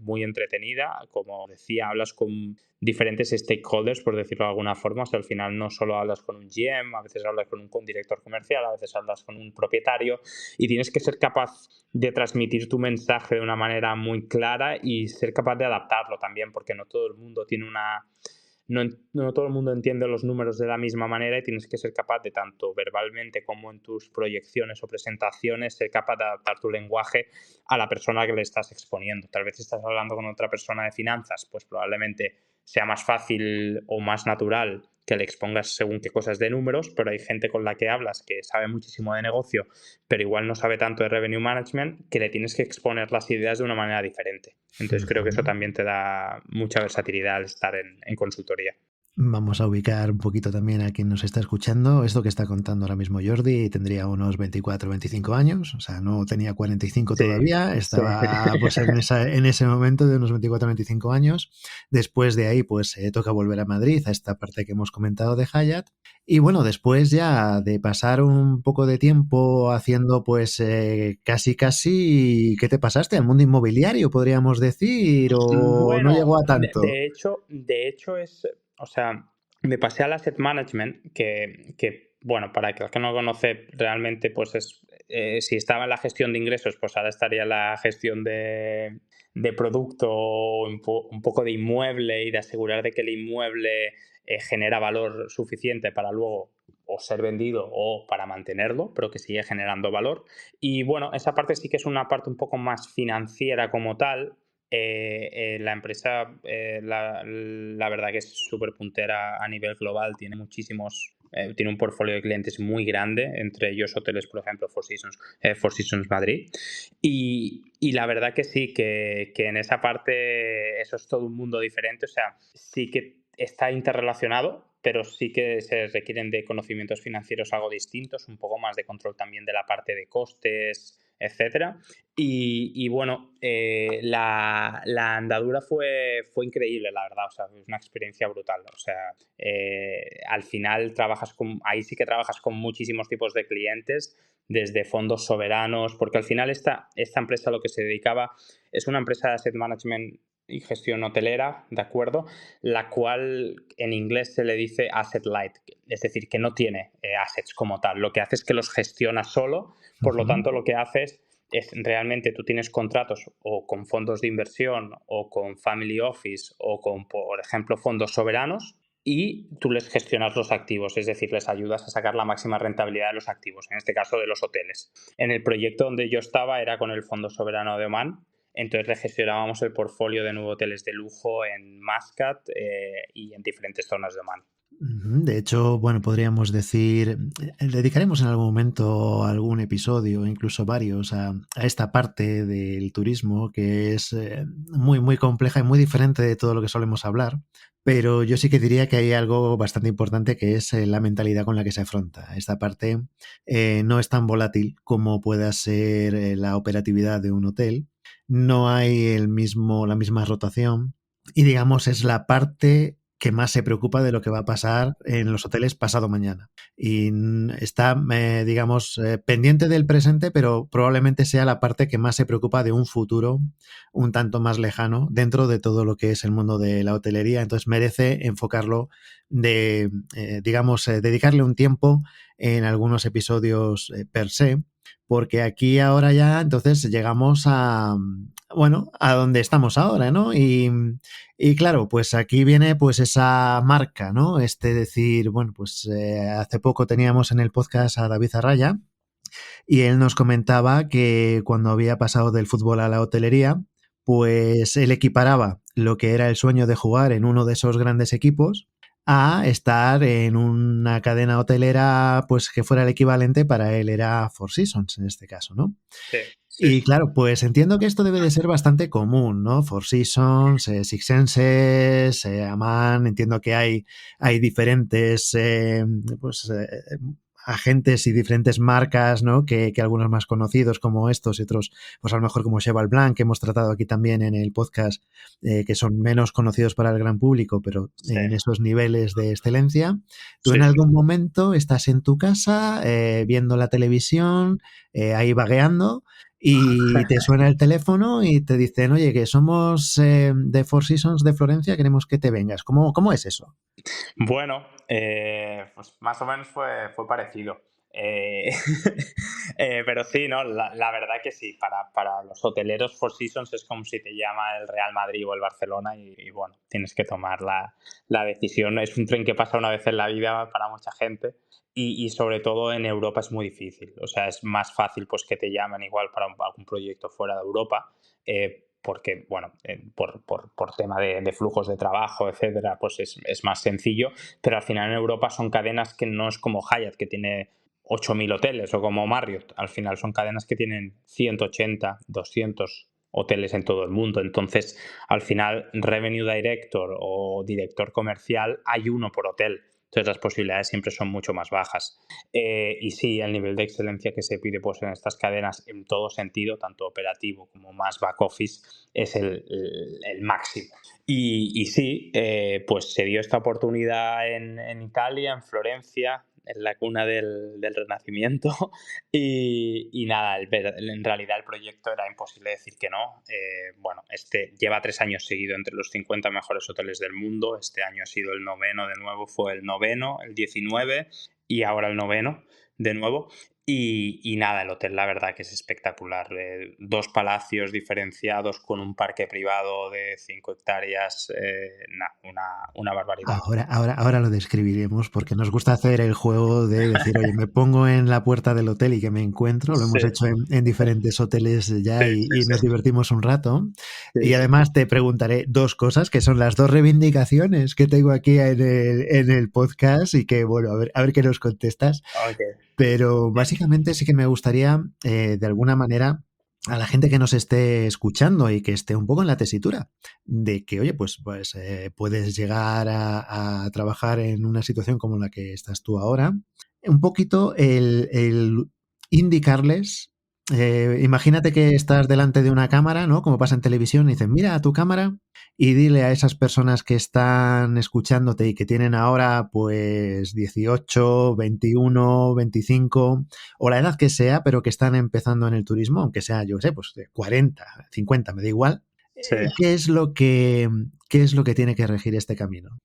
muy entretenida. Como decía, hablas con diferentes stakeholders, por decirlo de alguna forma. O sea, al final no solo hablas con un GM, a veces hablas con un director comercial, a veces hablas con un propietario, y tienes que ser capaz de transmitir tu mensaje de una manera muy clara y ser capaz de adaptarlo también, porque no todo el mundo tiene una... No todo el mundo entiende los números de la misma manera, y tienes que ser capaz de, tanto verbalmente como en tus proyecciones o presentaciones, ser capaz de adaptar tu lenguaje a la persona que le estás exponiendo. Tal vez estás hablando con otra persona de finanzas, pues probablemente sea más fácil o más natural que le expongas según qué cosas de números, pero hay gente con la que hablas que sabe muchísimo de negocio, pero igual no sabe tanto de revenue management, que le tienes que exponer las ideas de una manera diferente. Entonces creo que eso también te da mucha versatilidad al estar en consultoría. Vamos a ubicar un poquito también a quien nos está escuchando. Esto que está contando ahora mismo Jordi tendría unos 24, 25 años, o sea, no tenía 45 Sí, todavía, sí. estaba pues en ese momento de unos 24, 25 años. Después de ahí pues toca volver a Madrid, a esta parte que hemos comentado de Hyatt. Y bueno, después ya de pasar un poco de tiempo haciendo pues casi, ¿qué te pasaste? ¿Al mundo inmobiliario, podríamos decir? ¿O no Bueno, llegó a tanto? de hecho es, o sea, me pasé al asset management, bueno, para el que no conoce realmente, pues es, si estaba en la gestión de ingresos, pues ahora estaría en la gestión de producto, o un poco de inmueble, y de asegurar de que el inmueble genera valor suficiente para luego o ser vendido o para mantenerlo, pero que sigue generando valor. Y bueno, esa parte sí que es una parte un poco más financiera como tal. La empresa, la verdad que es súper puntera a nivel global, tiene un portfolio de clientes muy grande, entre ellos hoteles, por ejemplo, Four Seasons Madrid. Y la verdad que sí, que en esa parte eso es todo un mundo diferente. O sea, sí que está interrelacionado, pero sí que se requieren de conocimientos financieros algo distintos, un poco más de control también de la parte de costes, etcétera. Y bueno, la andadura fue increíble, la verdad. O sea, es una experiencia brutal. O sea, al final ahí sí que trabajas con muchísimos tipos de clientes, desde fondos soberanos, porque al final esta empresa lo que se dedicaba es una empresa de asset management y gestión hotelera, ¿de acuerdo? La cual en inglés se le dice asset light, es decir, que no tiene assets como tal. Lo que hace es que los gestiona solo. Por lo tanto, lo que haces es, realmente tú tienes contratos o con fondos de inversión, o con family office, o con, por ejemplo, fondos soberanos, y tú les gestionas los activos, es decir, les ayudas a sacar la máxima rentabilidad de los activos, en este caso de los hoteles. En el proyecto donde yo estaba era con el Fondo Soberano de Oman. Entonces le gestionábamos el portfolio de 9 hoteles de lujo en Muscat y en diferentes zonas de Oman. De hecho, bueno, podríamos decir, dedicaremos en algún momento algún episodio, incluso varios, a esta parte del turismo que es muy, muy compleja y muy diferente de todo lo que solemos hablar. Pero yo sí que diría que hay algo bastante importante, que es la mentalidad con la que se afronta. Esta parte no es tan volátil como pueda ser la operatividad de un hotel. No hay la misma rotación, y digamos es la parte que más se preocupa de lo que va a pasar en los hoteles pasado mañana. Y está, digamos, pendiente del presente, pero probablemente sea la parte que más se preocupa de un futuro un tanto más lejano dentro de todo lo que es el mundo de la hotelería. Entonces merece enfocarlo digamos, dedicarle un tiempo en algunos episodios per se, porque aquí ahora ya entonces llegamos a, bueno, a donde estamos ahora, ¿no? Y claro, pues aquí viene pues esa marca, ¿no? Decir, bueno, pues hace poco teníamos en el podcast a David Arraya y él nos comentaba que cuando había pasado del fútbol a la hotelería, pues él equiparaba lo que era el sueño de jugar en uno de esos grandes equipos a estar en una cadena hotelera, pues que fuera el equivalente para él era Four Seasons en este caso, ¿no? Sí, sí, Y sí. claro, pues entiendo que esto debe de ser bastante común, ¿no? Four Seasons, Six Senses, Aman, entiendo que hay diferentes pues, agentes y diferentes marcas, ¿no? Que algunos más conocidos como estos y otros, pues a lo mejor como Cheval Blanc, que hemos tratado aquí también en el podcast, que son menos conocidos para el gran público, pero Sí, en esos niveles de excelencia. Tú en sí, sí. algún momento estás en tu casa viendo la televisión, ahí vagueando, y te suena el teléfono y te dicen, oye, que somos de Four Seasons de Florencia, queremos que te vengas. ¿Cómo es eso? Bueno, pues más o menos fue parecido. Eh, pero sí, ¿no? La verdad que sí, para los hoteleros Four Seasons es como si te llama el Real Madrid o el Barcelona y bueno, tienes que tomar la decisión. Es un tren que pasa una vez en la vida para mucha gente y sobre todo en Europa es muy difícil. O sea, es más fácil pues que te llamen igual para algún proyecto fuera de Europa. Porque, bueno, por tema de flujos de trabajo, etcétera, pues es más sencillo, pero al final en Europa son cadenas que no es como Hyatt, que tiene 8.000 hoteles, o como Marriott, al final son cadenas que tienen 180, 200 hoteles en todo el mundo, entonces al final Revenue Director o director comercial hay uno por hotel, entonces las posibilidades siempre son mucho más bajas. Y sí, el nivel de excelencia que se pide pues, en estas cadenas en todo sentido, tanto operativo como más back office, es el máximo. Y sí, pues se dio esta oportunidad en Italia, en Florencia, en la cuna del Renacimiento. Y nada, en realidad el proyecto era imposible decir que no. Bueno, este lleva 3 años seguido entre los 50 mejores hoteles del mundo. Este año ha sido el noveno de nuevo, fue el noveno, el 19 y ahora el noveno de nuevo. Y nada, el hotel la verdad que es espectacular. 2 palacios diferenciados con un parque privado de 5 hectáreas. Una barbaridad. Ahora lo describiremos porque nos gusta hacer el juego de decir, oye, me pongo en la puerta del hotel y que me encuentro. Lo hemos Sí, hecho en diferentes hoteles ya sí, sí, y sí. nos divertimos un rato. Y Sí, sí. además te preguntaré dos cosas que son las dos reivindicaciones que tengo aquí en el podcast y que, bueno, a ver qué nos contestas. Ok. Pero básicamente sí que me gustaría, de alguna manera, a la gente que nos esté escuchando y que esté un poco en la tesitura de que, oye, pues puedes llegar a trabajar en una situación como la que estás tú ahora, un poquito el indicarles, imagínate que estás delante de una cámara, ¿no? Como pasa en televisión, y dicen, mira a tu cámara y dile a esas personas que están escuchándote y que tienen ahora pues 18, 21, 25 o la edad que sea, pero que están empezando en el turismo, aunque sea, yo qué sé, pues de 40, 50, me da igual. Sí. ¿Qué es lo que tiene que regir este camino?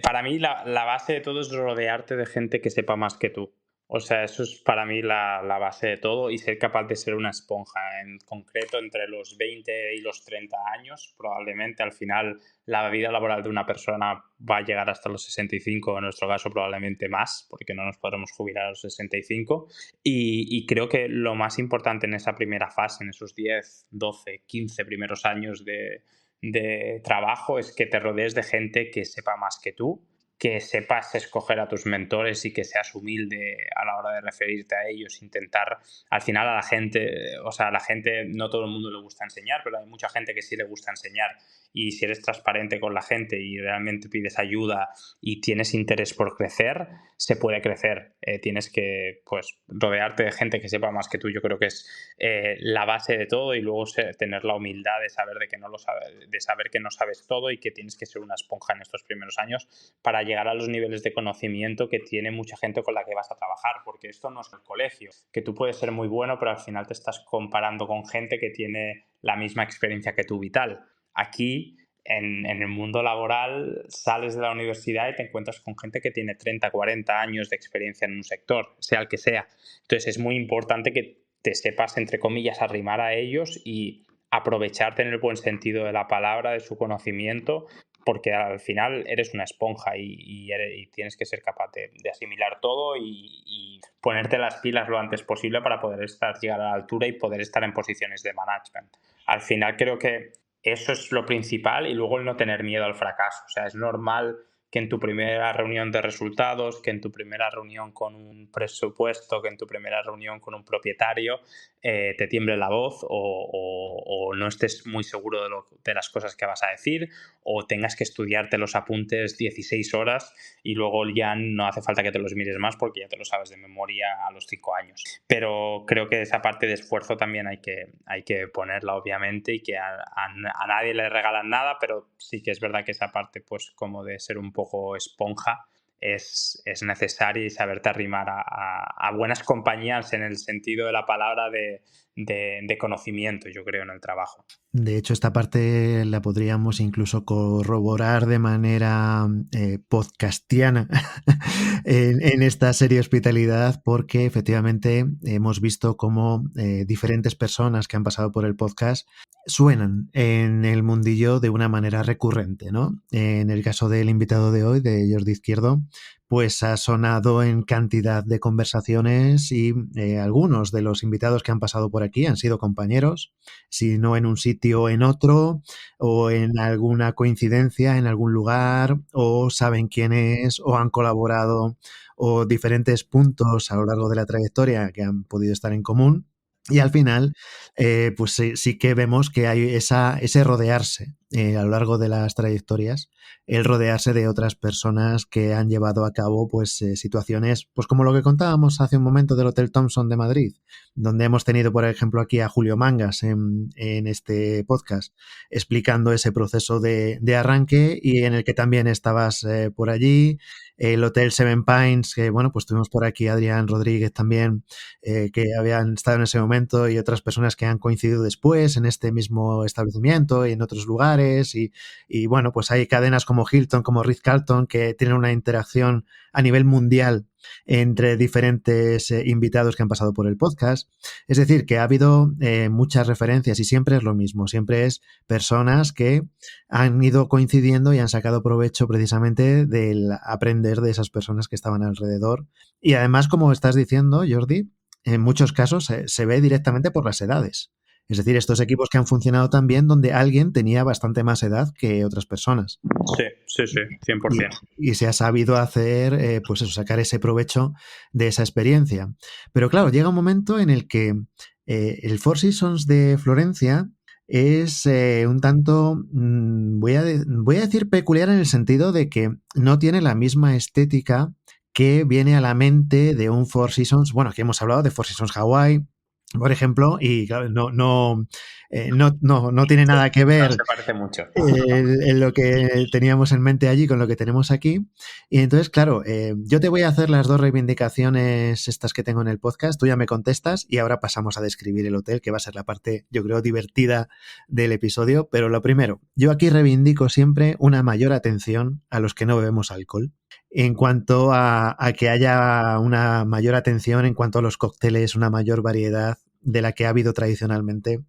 Para mí la base de todo es rodearte de gente que sepa más que tú. O sea, eso es para mí la base de todo y ser capaz de ser una esponja. En concreto, entre los 20 y los 30 años, probablemente al final la vida laboral de una persona va a llegar hasta los 65, en nuestro caso probablemente más, porque no nos podremos jubilar a los 65. Y creo que lo más importante en esa primera fase, en esos 10, 12, 15 primeros años de trabajo es que te rodees de gente que sepa más que tú que sepas escoger a tus mentores y que seas humilde a la hora de referirte a ellos, intentar, al final a la gente, o sea, a la gente no todo el mundo le gusta enseñar, pero hay mucha gente que sí le gusta enseñar, y si eres transparente con la gente y realmente pides ayuda y tienes interés por crecer, se puede crecer. Tienes que, pues, rodearte de gente que sepa más que tú. Yo creo que es la base de todo, y luego tener la humildad de saber de que no lo de saber que no sabes todo y que tienes que ser una esponja en estos primeros años para llegar a los niveles de conocimiento que tiene mucha gente con la que vas a trabajar, porque esto no es el colegio, que tú puedes ser muy bueno, pero al final te estás comparando con gente que tiene la misma experiencia que tú vital. Aquí, en el mundo laboral, sales de la universidad y te encuentras con gente que tiene 30, 40 años de experiencia en un sector, sea el que sea. Entonces es muy importante que te sepas, entre comillas, arrimar a ellos y aprovecharte en el buen sentido de la palabra, de su conocimiento, porque al final eres una esponja y tienes que ser capaz de asimilar todo y ponerte las pilas lo antes posible para poder llegar a la altura y poder estar en posiciones de management. Al final creo que eso es lo principal, y luego el no tener miedo al fracaso. O sea, es normal que en tu primera reunión de resultados, que en tu primera reunión con un presupuesto, que en tu primera reunión con un propietario te tiemble la voz, o no estés muy seguro de las cosas que vas a decir, o tengas que estudiarte los apuntes 16 horas y luego ya no hace falta que te los mires más porque ya te lo sabes de memoria a los 5 años. Pero creo que esa parte de esfuerzo también hay que ponerla, obviamente, y que a nadie le regalan nada, pero sí que es verdad que esa parte, pues, como de ser un poco esponja, es necesaria, y saberte arrimar a buenas compañías en el sentido de la palabra de conocimiento, yo creo, en el trabajo. De hecho, esta parte la podríamos incluso corroborar de manera podcastiana en esta serie Hospitalidad, porque efectivamente hemos visto cómo diferentes personas que han pasado por el podcast suenan en el mundillo de una manera recurrente, ¿no? En el caso del invitado de hoy, de Jordi Izquierdo, pues ha sonado en cantidad de conversaciones, y algunos de los invitados que han pasado por aquí han sido compañeros, si no en un sitio, en otro, o en alguna coincidencia en algún lugar, o saben quién es, o han colaborado, o diferentes puntos a lo largo de la trayectoria que han podido estar en común. Y al final, pues sí que vemos que hay ese rodearse a lo largo de las trayectorias, el rodearse de otras personas que han llevado a cabo pues situaciones, pues como lo que contábamos hace un momento del Hotel Thompson de Madrid, donde hemos tenido, por ejemplo, aquí a Julio Mangas en este podcast, explicando ese proceso de arranque, y en el que también estabas por allí. El Hotel Seven Pines, que bueno, pues tuvimos por aquí a Adrián Rodríguez también, que habían estado en ese momento, y otras personas que han coincidido después en este mismo establecimiento y en otros lugares, y bueno, pues hay cadenas como Hilton, como Ritz-Carlton, que tienen una interacción a nivel mundial entre diferentes invitados que han pasado por el podcast. Es decir, que ha habido muchas referencias, y siempre es lo mismo, siempre es personas que han ido coincidiendo y han sacado provecho precisamente del aprender de esas personas que estaban alrededor. Y además, como estás diciendo, Jordi, en muchos casos se ve directamente por las edades. Es decir, estos equipos que han funcionado tan bien donde alguien tenía bastante más edad que otras personas. Sí, 100%. Y se ha sabido hacer, pues eso, sacar ese provecho de esa experiencia. Pero claro, llega un momento en el que el Four Seasons de Florencia es un tanto, voy a decir peculiar, en el sentido de que no tiene la misma estética que viene a la mente de un Four Seasons. Bueno, aquí hemos hablado de Four Seasons Hawaii, por ejemplo, y claro, no tiene nada que ver. No se parece mucho. En lo que teníamos en mente allí con lo que tenemos aquí. Y entonces, claro, yo te voy a hacer las dos reivindicaciones estas que tengo en el podcast, tú ya me contestas, y ahora pasamos a describir el hotel, que va a ser la parte, yo creo, divertida del episodio. Pero lo primero, yo aquí reivindico siempre una mayor atención a los que no bebemos alcohol, en cuanto a que haya una mayor atención en cuanto a los cócteles, una mayor variedad de la que ha habido tradicionalmente,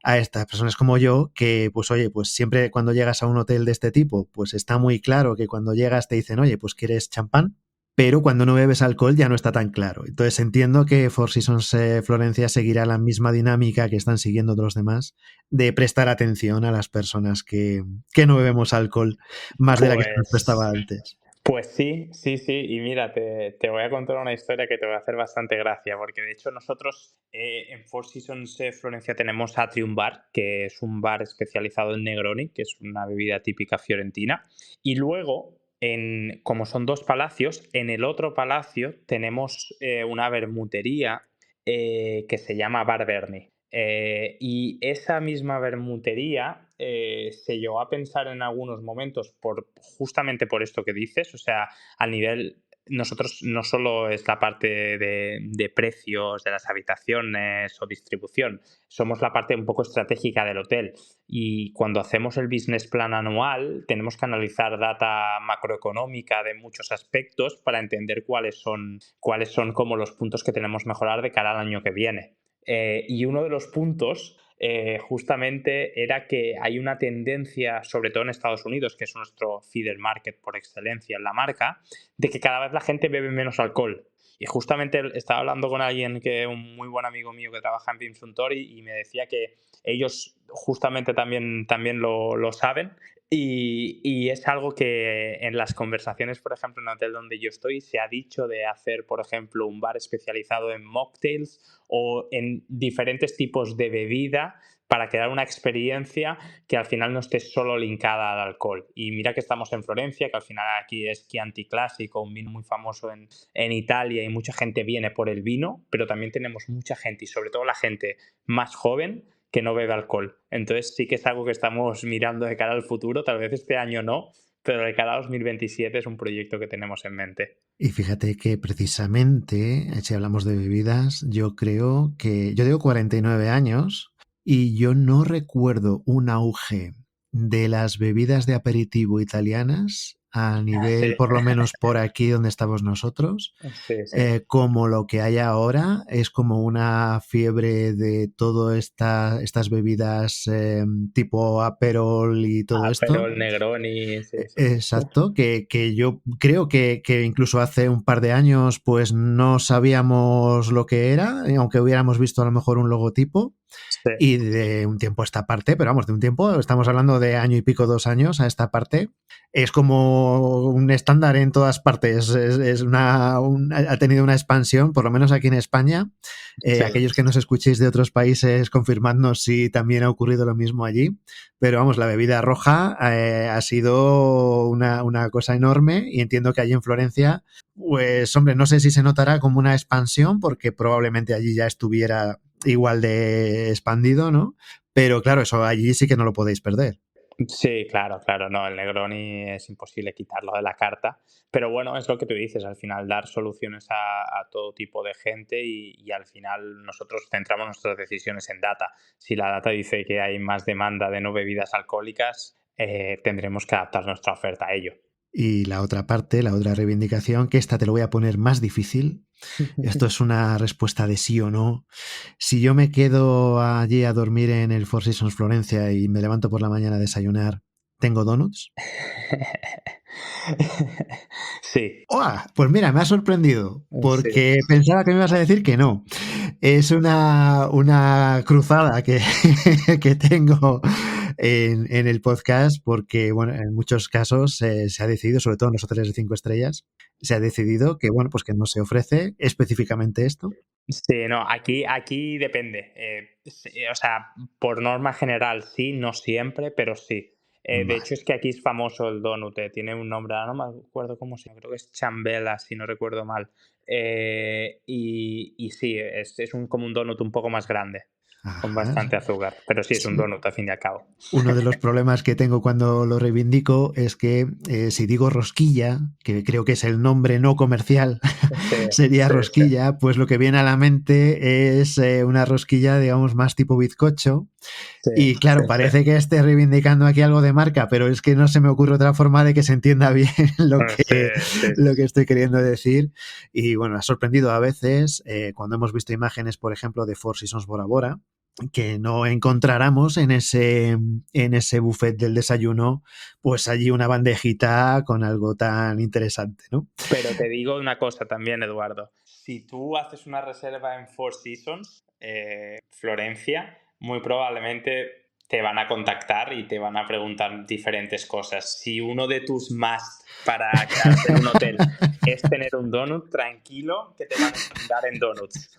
a estas personas como yo, que pues oye, pues siempre cuando llegas a un hotel de este tipo, pues está muy claro que cuando llegas te dicen, oye, pues ¿quieres champán? Pero cuando no bebes alcohol ya no está tan claro. Entonces entiendo que Four Seasons Florencia seguirá la misma dinámica que están siguiendo los demás, de prestar atención a las personas que no bebemos alcohol más de la que se nos prestaba antes. Pues sí, sí, sí. Y mira, te voy a contar una historia que te va a hacer bastante gracia, porque de hecho nosotros en Four Seasons Florencia tenemos Atrium Bar, que es un bar especializado en Negroni, que es una bebida típica fiorentina. Y luego, como son dos palacios, en el otro palacio tenemos una vermutería que se llama Bar Berni. Y esa misma vermutería se llegó a pensar en algunos momentos justamente por esto que dices, o sea, al nivel, nosotros no solo es la parte de precios de las habitaciones o distribución, somos la parte un poco estratégica del hotel y cuando hacemos el business plan anual tenemos que analizar data macroeconómica de muchos aspectos para entender cuáles son como los puntos que tenemos que mejorar de cara al año que viene. Y uno de los puntos justamente era que hay una tendencia, sobre todo en Estados Unidos, que es nuestro feeder market por excelencia en la marca, de que cada vez la gente bebe menos alcohol. Y justamente estaba hablando con alguien, un muy buen amigo mío que trabaja en Pim Suntory, y me decía que ellos justamente también lo saben. Y es algo que en las conversaciones, por ejemplo, en el hotel donde yo estoy, se ha dicho de hacer, por ejemplo, un bar especializado en mocktails o en diferentes tipos de bebida para crear una experiencia que al final no esté solo linkada al alcohol. Y mira que estamos en Florencia, que al final aquí es Chianti Classico, un vino muy famoso en Italia y mucha gente viene por el vino, pero también tenemos mucha gente y sobre todo la gente más joven que no bebe alcohol. Entonces sí que es algo que estamos mirando de cara al futuro, tal vez este año no, pero de cara a 2027 es un proyecto que tenemos en mente. Y fíjate que precisamente, si hablamos de bebidas, yo creo que yo tengo 49 años y yo no recuerdo un auge de las bebidas de aperitivo italianas a nivel, Sí, por lo menos por aquí donde estamos nosotros, sí, sí. como lo que hay ahora. Es como una fiebre de todas estas bebidas tipo Aperol y todo Ah, pero esto. el Negroni, sí, sí. Exacto, que yo creo que incluso hace un par de años pues no sabíamos lo que era, aunque hubiéramos visto a lo mejor un logotipo, Sí, y de un tiempo a esta parte, pero vamos, de un tiempo, estamos hablando de año y pico, 2 años a esta parte, es como un estándar en todas partes, ha tenido una expansión, por lo menos aquí en España. sí. Aquellos que nos escuchéis de otros países, confirmadnos si también ha ocurrido lo mismo allí, pero vamos, la bebida roja ha sido una cosa enorme y entiendo que allí en Florencia, pues hombre, no sé si se notará como una expansión, porque probablemente allí ya estuviera igual de expandido, ¿no? Pero claro, eso allí sí que no lo podéis perder. Sí, claro, claro, no, el Negroni es imposible quitarlo de la carta, pero bueno, es lo que tú dices, al final dar soluciones a todo tipo de gente y al final nosotros centramos nuestras decisiones en data. Si la data dice que hay más demanda de no bebidas alcohólicas, tendremos que adaptar nuestra oferta a ello. Y la otra parte, la otra reivindicación, que esta te lo voy a poner más difícil. Esto es una respuesta de sí o no. Si yo me quedo allí a dormir en el Four Seasons Florencia y me levanto por la mañana a desayunar, ¿tengo donuts? Sí, ¡Oh! Pues mira, me ha sorprendido, sí. porque pensaba que me ibas a decir que no. Es una cruzada que, que tengo en el podcast, porque bueno, en muchos casos se ha decidido, sobre todo en los hoteles de 5 estrellas, se ha decidido que bueno, pues que no se ofrece específicamente esto. Sí, no, aquí depende. Sí, o sea, por norma general sí, no siempre, pero sí. De Vale. hecho, es que aquí es famoso el donut, tiene un nombre, ahora no me acuerdo cómo se llama, creo que es chambela, si no recuerdo mal. Y sí, es como un donut un poco más grande, con Ajá. bastante azúcar, pero sí, es un Sí. donut al fin y al cabo. Uno de los problemas que tengo cuando lo reivindico es que si digo rosquilla, que creo que es el nombre no comercial, Sí, sería sí, sí. rosquilla, pues lo que viene a la mente es una rosquilla, digamos, más tipo bizcocho. Sí, Y sí, claro, sí. parece que esté reivindicando aquí algo de marca, pero es que no se me ocurre otra forma de que se entienda bien Sí, sí, sí, lo que sí. estoy queriendo decir. Y bueno, ha sorprendido a veces cuando hemos visto imágenes, por ejemplo, de Four Seasons Bora Bora, que no encontráramos en ese buffet del desayuno, pues allí una bandejita con algo tan interesante, ¿no? Pero te digo una cosa también, Eduardo. Si tú haces una reserva en Four Seasons, Florencia, muy probablemente te van a contactar y te van a preguntar diferentes cosas. Si uno de tus must para quedarte en un hotel es tener un donut, tranquilo, que te van a inundar en donuts.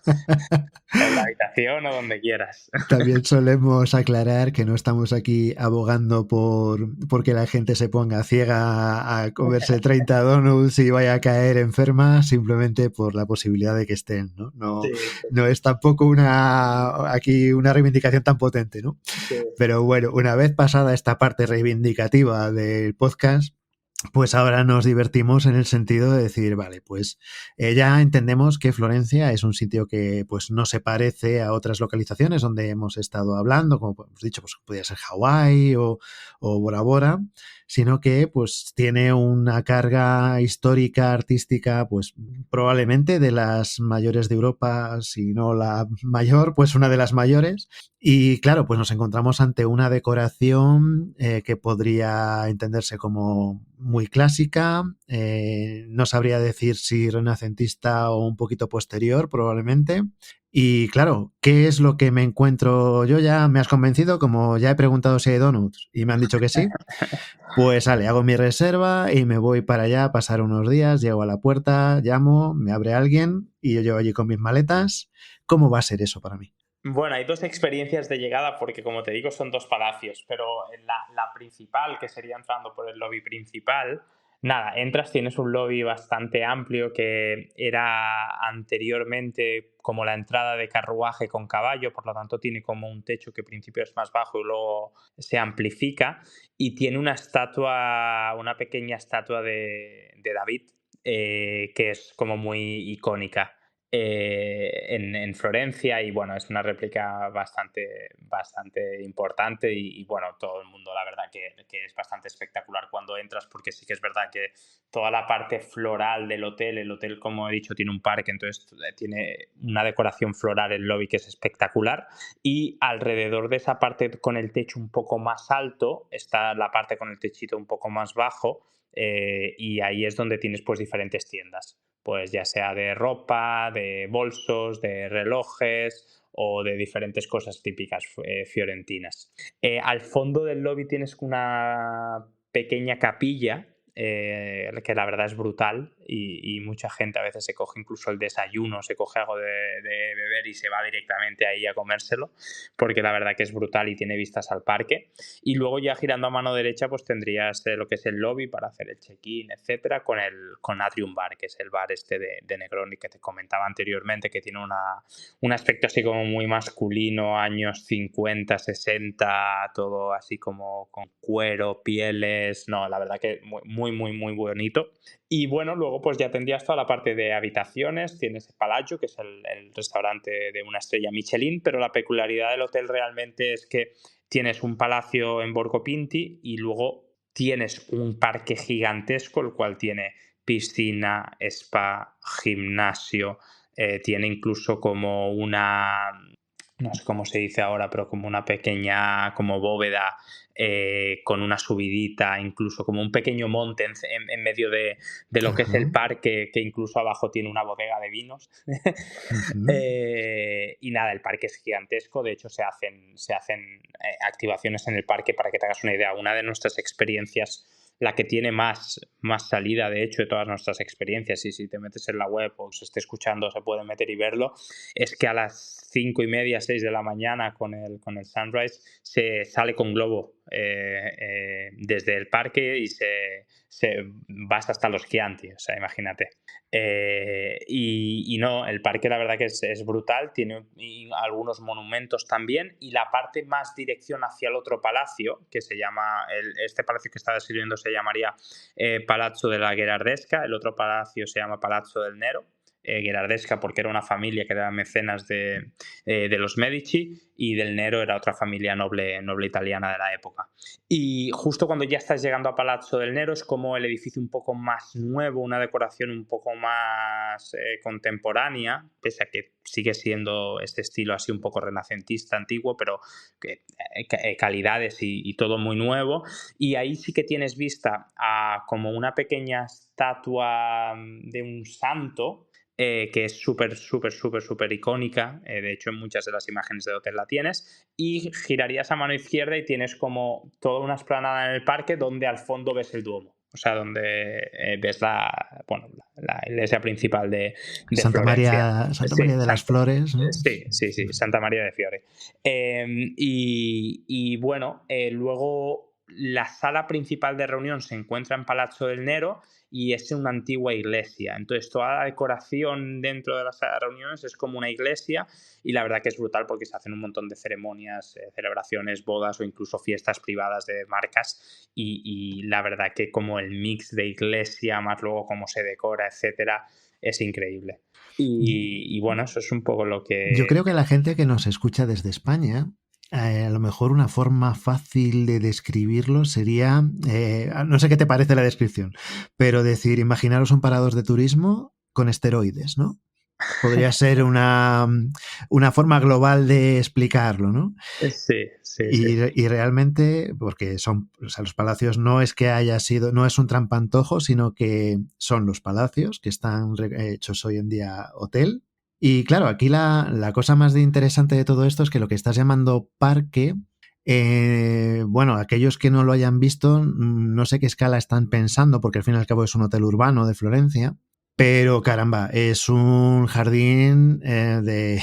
En la habitación o donde quieras. También solemos aclarar que no estamos aquí abogando por que la gente se ponga ciega a comerse 30 donuts y vaya a caer enferma, simplemente por la posibilidad de que estén, ¿no? No, Sí, sí, no es tampoco aquí una reivindicación tan potente, ¿no? sí. Pero bueno, una vez pasada esta parte reivindicativa del podcast, pues ahora nos divertimos en el sentido de decir, vale, pues ya entendemos que Florencia es un sitio que pues no se parece a otras localizaciones donde hemos estado hablando, como hemos dicho, pues podría ser Hawái o Bora Bora, sino que pues tiene una carga histórica, artística, pues probablemente de las mayores de Europa, si no la mayor, pues una de las mayores. Y claro, pues nos encontramos ante una decoración que podría entenderse como muy clásica, no sabría decir si renacentista o un poquito posterior, probablemente. Y claro, ¿qué es lo que me encuentro yo ya? ¿Me has convencido? Como ya he preguntado si hay donuts y me han dicho que sí, pues sale, hago mi reserva y me voy para allá a pasar unos días, llego a la puerta, llamo, me abre alguien y yo llego allí con mis maletas. ¿Cómo va a ser eso para mí? Bueno, hay dos experiencias de llegada porque, como te digo, son dos palacios, pero en la principal, que sería entrando por el lobby principal, nada, entras, tienes un lobby bastante amplio que era anteriormente como la entrada de carruaje con caballo, por lo tanto tiene como un techo que al principio es más bajo y luego se amplifica, y tiene una estatua, una pequeña estatua de David, que es como muy icónica en Florencia, y bueno, es una réplica bastante importante y bueno, todo el mundo la verdad que es bastante espectacular cuando entras, porque sí que es verdad que toda la parte floral del hotel, el hotel como he dicho tiene un parque, entonces tiene una decoración floral el lobby que es espectacular, y alrededor de esa parte con el techo un poco más alto está la parte con el techito un poco más bajo, y ahí es donde tienes pues diferentes tiendas, pues ya sea de ropa, de bolsos, de relojes o de diferentes cosas típicas fiorentinas. Al fondo del lobby tienes una pequeña capilla, que la verdad es brutal, y mucha gente a veces se coge incluso el desayuno, se coge algo de beber y se va directamente ahí a comérselo, porque la verdad que es brutal y tiene vistas al parque. Y luego ya girando a mano derecha pues tendrías lo que es el lobby para hacer el check-in, etcétera, con Atrium Bar, que es el bar este de Negroni que te comentaba anteriormente, que tiene un aspecto así como muy masculino, años 50, 60, todo así como con cuero, pieles, no, la verdad que muy bonito. Y bueno, luego pues ya tendrías toda la parte de habitaciones, tienes el Palagio, que es el restaurante de una estrella Michelin, pero la peculiaridad del hotel realmente es que tienes un palacio en Borgo Pinti y luego tienes un parque gigantesco, el cual tiene piscina, spa, gimnasio, tiene incluso como no sé cómo se dice ahora, pero como una pequeña como bóveda, con una subidita, incluso como un pequeño monte en medio de lo que es Ajá. el parque, que incluso abajo tiene una bodega de vinos. Ujú. Y nada, el parque es gigantesco, de hecho se hacen activaciones en el parque para que te hagas una idea. Una de nuestras experiencias, la que tiene más salida, de hecho, de todas nuestras experiencias, y si te metes en la web o se esté escuchando, se puede meter y verlo, es que a las 5:30, 6 de la mañana con el sunrise se sale con globo desde el parque y vas hasta los Chianti, o sea, imagínate. Y no, el parque la verdad que es brutal, tiene algunos monumentos también, y la parte más dirección hacia el otro palacio, que se llama, este palacio que está describiendo se llamaría Palazzo della Gherardesca, el otro palacio se llama Palazzo del Nero, Gherardesca porque era una familia que era mecenas de los Medici, y del Nero era otra familia noble italiana de la época. Y justo cuando ya estás llegando a Palazzo del Nero es como el edificio un poco más nuevo, una decoración un poco más contemporánea, pese a que sigue siendo este estilo así un poco renacentista, antiguo, pero calidades y todo muy nuevo. Y ahí sí que tienes vista a como una pequeña estatua de un santo, que es súper, súper, súper, súper icónica. De hecho, en muchas de las imágenes del hotel la tienes. Y girarías a mano izquierda y tienes como toda una explanada en el parque donde al fondo ves el Duomo. O sea, donde ves bueno, la iglesia principal de Florencia. Santa Sí, María de las Flores, ¿no? sí, sí, sí, Santa María de Fiore. Y bueno, luego la sala principal de reunión se encuentra en Palazzo del Nero y es una antigua iglesia. Entonces, toda la decoración dentro de la sala de reuniones es como una iglesia y la verdad que es brutal porque se hacen un montón de ceremonias, celebraciones, bodas o incluso fiestas privadas de marcas y la verdad que como el mix de iglesia más luego cómo se decora, etcétera, es increíble. Y bueno, eso es un poco lo Yo que... creo que la gente que nos escucha desde España, a lo mejor una forma fácil de describirlo sería, no sé qué te parece la descripción, pero decir, imaginaros un parador de turismo con esteroides, ¿no? Podría ser una forma global de explicarlo, ¿no? Sí, sí, sí. Y realmente, porque son, o sea, los palacios no es que haya sido, no es un trampantojo, sino que son los palacios que están hechos hoy en día hotel. Y claro, aquí la cosa más interesante de todo esto es que lo que estás llamando parque, bueno, aquellos que no lo hayan visto, no sé qué escala están pensando, porque al fin y al cabo es un hotel urbano de Florencia, pero caramba, es un jardín de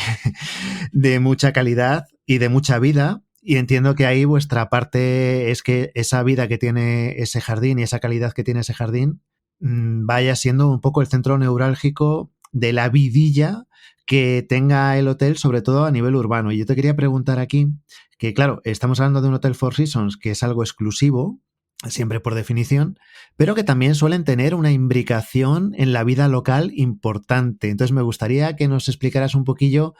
mucha calidad y de mucha vida. Y entiendo que ahí vuestra parte es que esa vida que tiene ese jardín y esa calidad que tiene ese jardín vaya siendo un poco el centro neurálgico de la vidilla que tenga el hotel, sobre todo a nivel urbano. Y yo te quería preguntar aquí que, claro, estamos hablando de un hotel Four Seasons que es algo exclusivo, siempre por definición, pero que también suelen tener una imbricación en la vida local importante. Entonces me gustaría que nos explicaras un poquillo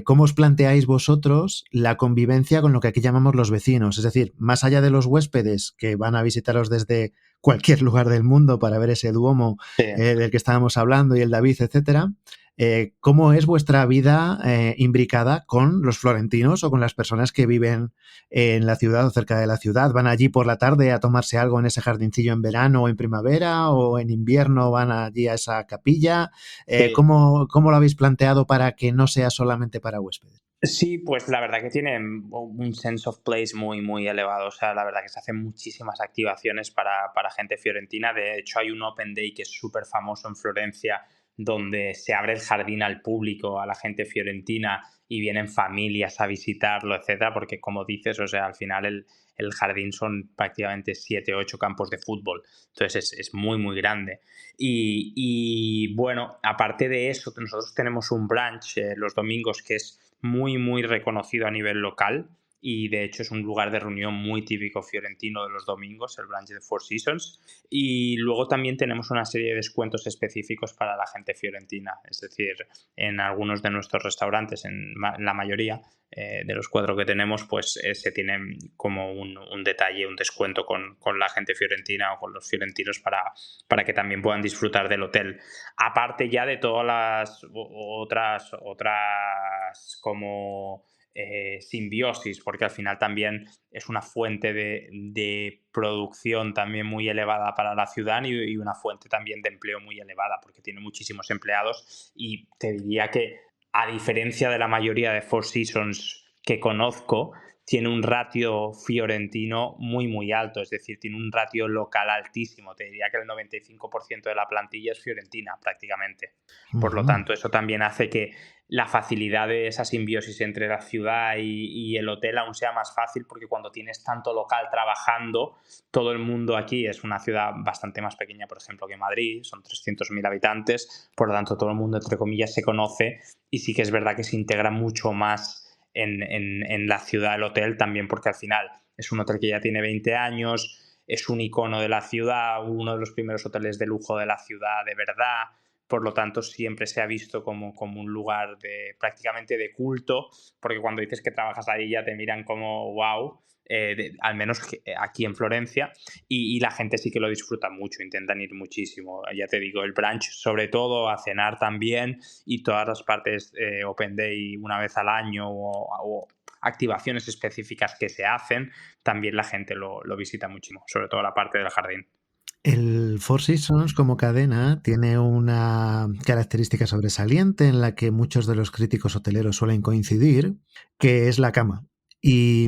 cómo os planteáis vosotros la convivencia con lo que aquí llamamos los vecinos, es decir, más allá de los huéspedes que van a visitaros desde cualquier lugar del mundo para ver ese Duomo Sí. del que estábamos hablando y el David, etcétera. ¿Cómo es vuestra vida imbricada con los florentinos o con las personas que viven en la ciudad o cerca de la ciudad? ¿Van allí por la tarde a tomarse algo en ese jardincillo en verano o en primavera o en invierno van allí a esa capilla? Sí. ¿Cómo lo habéis planteado para que no sea solamente para huéspedes? Sí, pues la verdad que tiene un sense of place muy, muy elevado. O sea, la verdad que se hacen muchísimas activaciones para gente fiorentina. De hecho, hay un Open Day que es súper famoso en Florencia, donde se abre el jardín al público, a la gente fiorentina, y vienen familias a visitarlo, etcétera, porque como dices, o sea, al final el jardín son prácticamente 7 8 campos de fútbol. Entonces es muy, muy grande. Y bueno, aparte de eso, nosotros tenemos un brunch los domingos que es muy, muy reconocido a nivel local y de hecho es un lugar de reunión muy típico fiorentino de los domingos, el brunch de Four Seasons. Y luego también tenemos una serie de descuentos específicos para la gente fiorentina, es decir, en algunos de nuestros restaurantes, en la mayoría de los 4 que tenemos, pues se tiene como un detalle, un descuento con la gente fiorentina o con los fiorentinos para que también puedan disfrutar del hotel. Aparte ya de todas las otras como simbiosis, porque al final también es una fuente de producción también muy elevada para la ciudad y una fuente también de empleo muy elevada, porque tiene muchísimos empleados y te diría que a diferencia de la mayoría de Four Seasons que conozco, tiene un ratio fiorentino muy, muy alto, es decir, tiene un ratio local altísimo. Te diría que el 95% de la plantilla es fiorentina, prácticamente. Uh Por lo -huh. tanto, eso también hace que la facilidad de esa simbiosis entre la ciudad y el hotel aún sea más fácil, porque cuando tienes tanto local trabajando, todo el mundo aquí es una ciudad bastante más pequeña, por ejemplo, que Madrid, son 300.000 habitantes, por lo tanto, todo el mundo, entre comillas, se conoce y sí que es verdad que se integra mucho más en la ciudad del hotel también porque al final es un hotel que ya tiene 20 años, es un icono de la ciudad, uno de los primeros hoteles de lujo de la ciudad de verdad, por lo tanto siempre se ha visto como un lugar prácticamente de culto, porque cuando dices que trabajas ahí ya te miran como wow, al menos aquí en Florencia, y la gente sí que lo disfruta mucho, intentan ir muchísimo. Ya te digo, el brunch sobre todo, a cenar también, y todas las partes Open Day una vez al año o activaciones específicas que se hacen, también la gente lo visita muchísimo, sobre todo la parte del jardín. El Four Seasons como cadena tiene una característica sobresaliente en la que muchos de los críticos hoteleros suelen coincidir, que es la cama. Y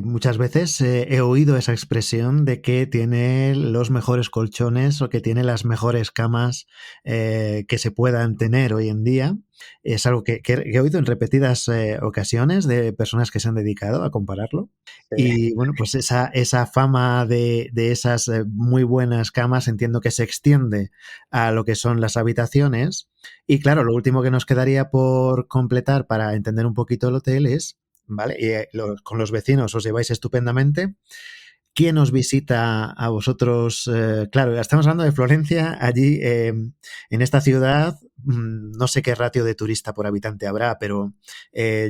muchas veces he oído esa expresión de que tiene los mejores colchones o que tiene las mejores camas que se puedan tener hoy en día. Es algo que he oído en repetidas ocasiones de personas que se han dedicado a compararlo. Sí. Y bueno, pues esa fama de esas muy buenas camas entiendo que se extiende a lo que son las habitaciones. Y claro, lo último que nos quedaría por completar para entender un poquito el hotel es, ¿vale? Y, con los vecinos os lleváis estupendamente. ¿Quién os visita a vosotros? Claro, estamos hablando de Florencia, allí en esta ciudad, no sé qué ratio de turista por habitante habrá, pero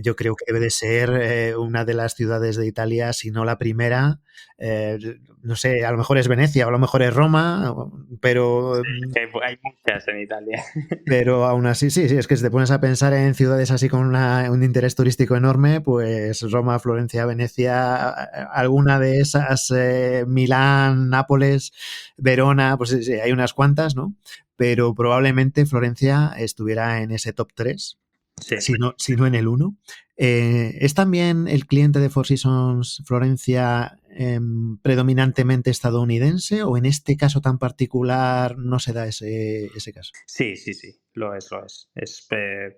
yo creo que debe de ser una de las ciudades de Italia, si no la primera. eh, no sé, a lo mejor es Venecia o a lo mejor es Roma, pero Que hay muchas en Italia. pero aún así, sí, sí, es que si te pones a pensar en ciudades así con un interés turístico enorme, pues Roma, Florencia, Venecia, alguna de esas, Milán, Nápoles, Verona, pues sí, sí, hay unas cuantas, ¿no? Pero probablemente Florencia estuviera en ese top 3 Sí. si no en el uno. ¿Es también el cliente de Four Seasons Florencia predominantemente estadounidense o en este caso tan particular no se da ese caso? Sí, sí, sí, lo es, lo es. Es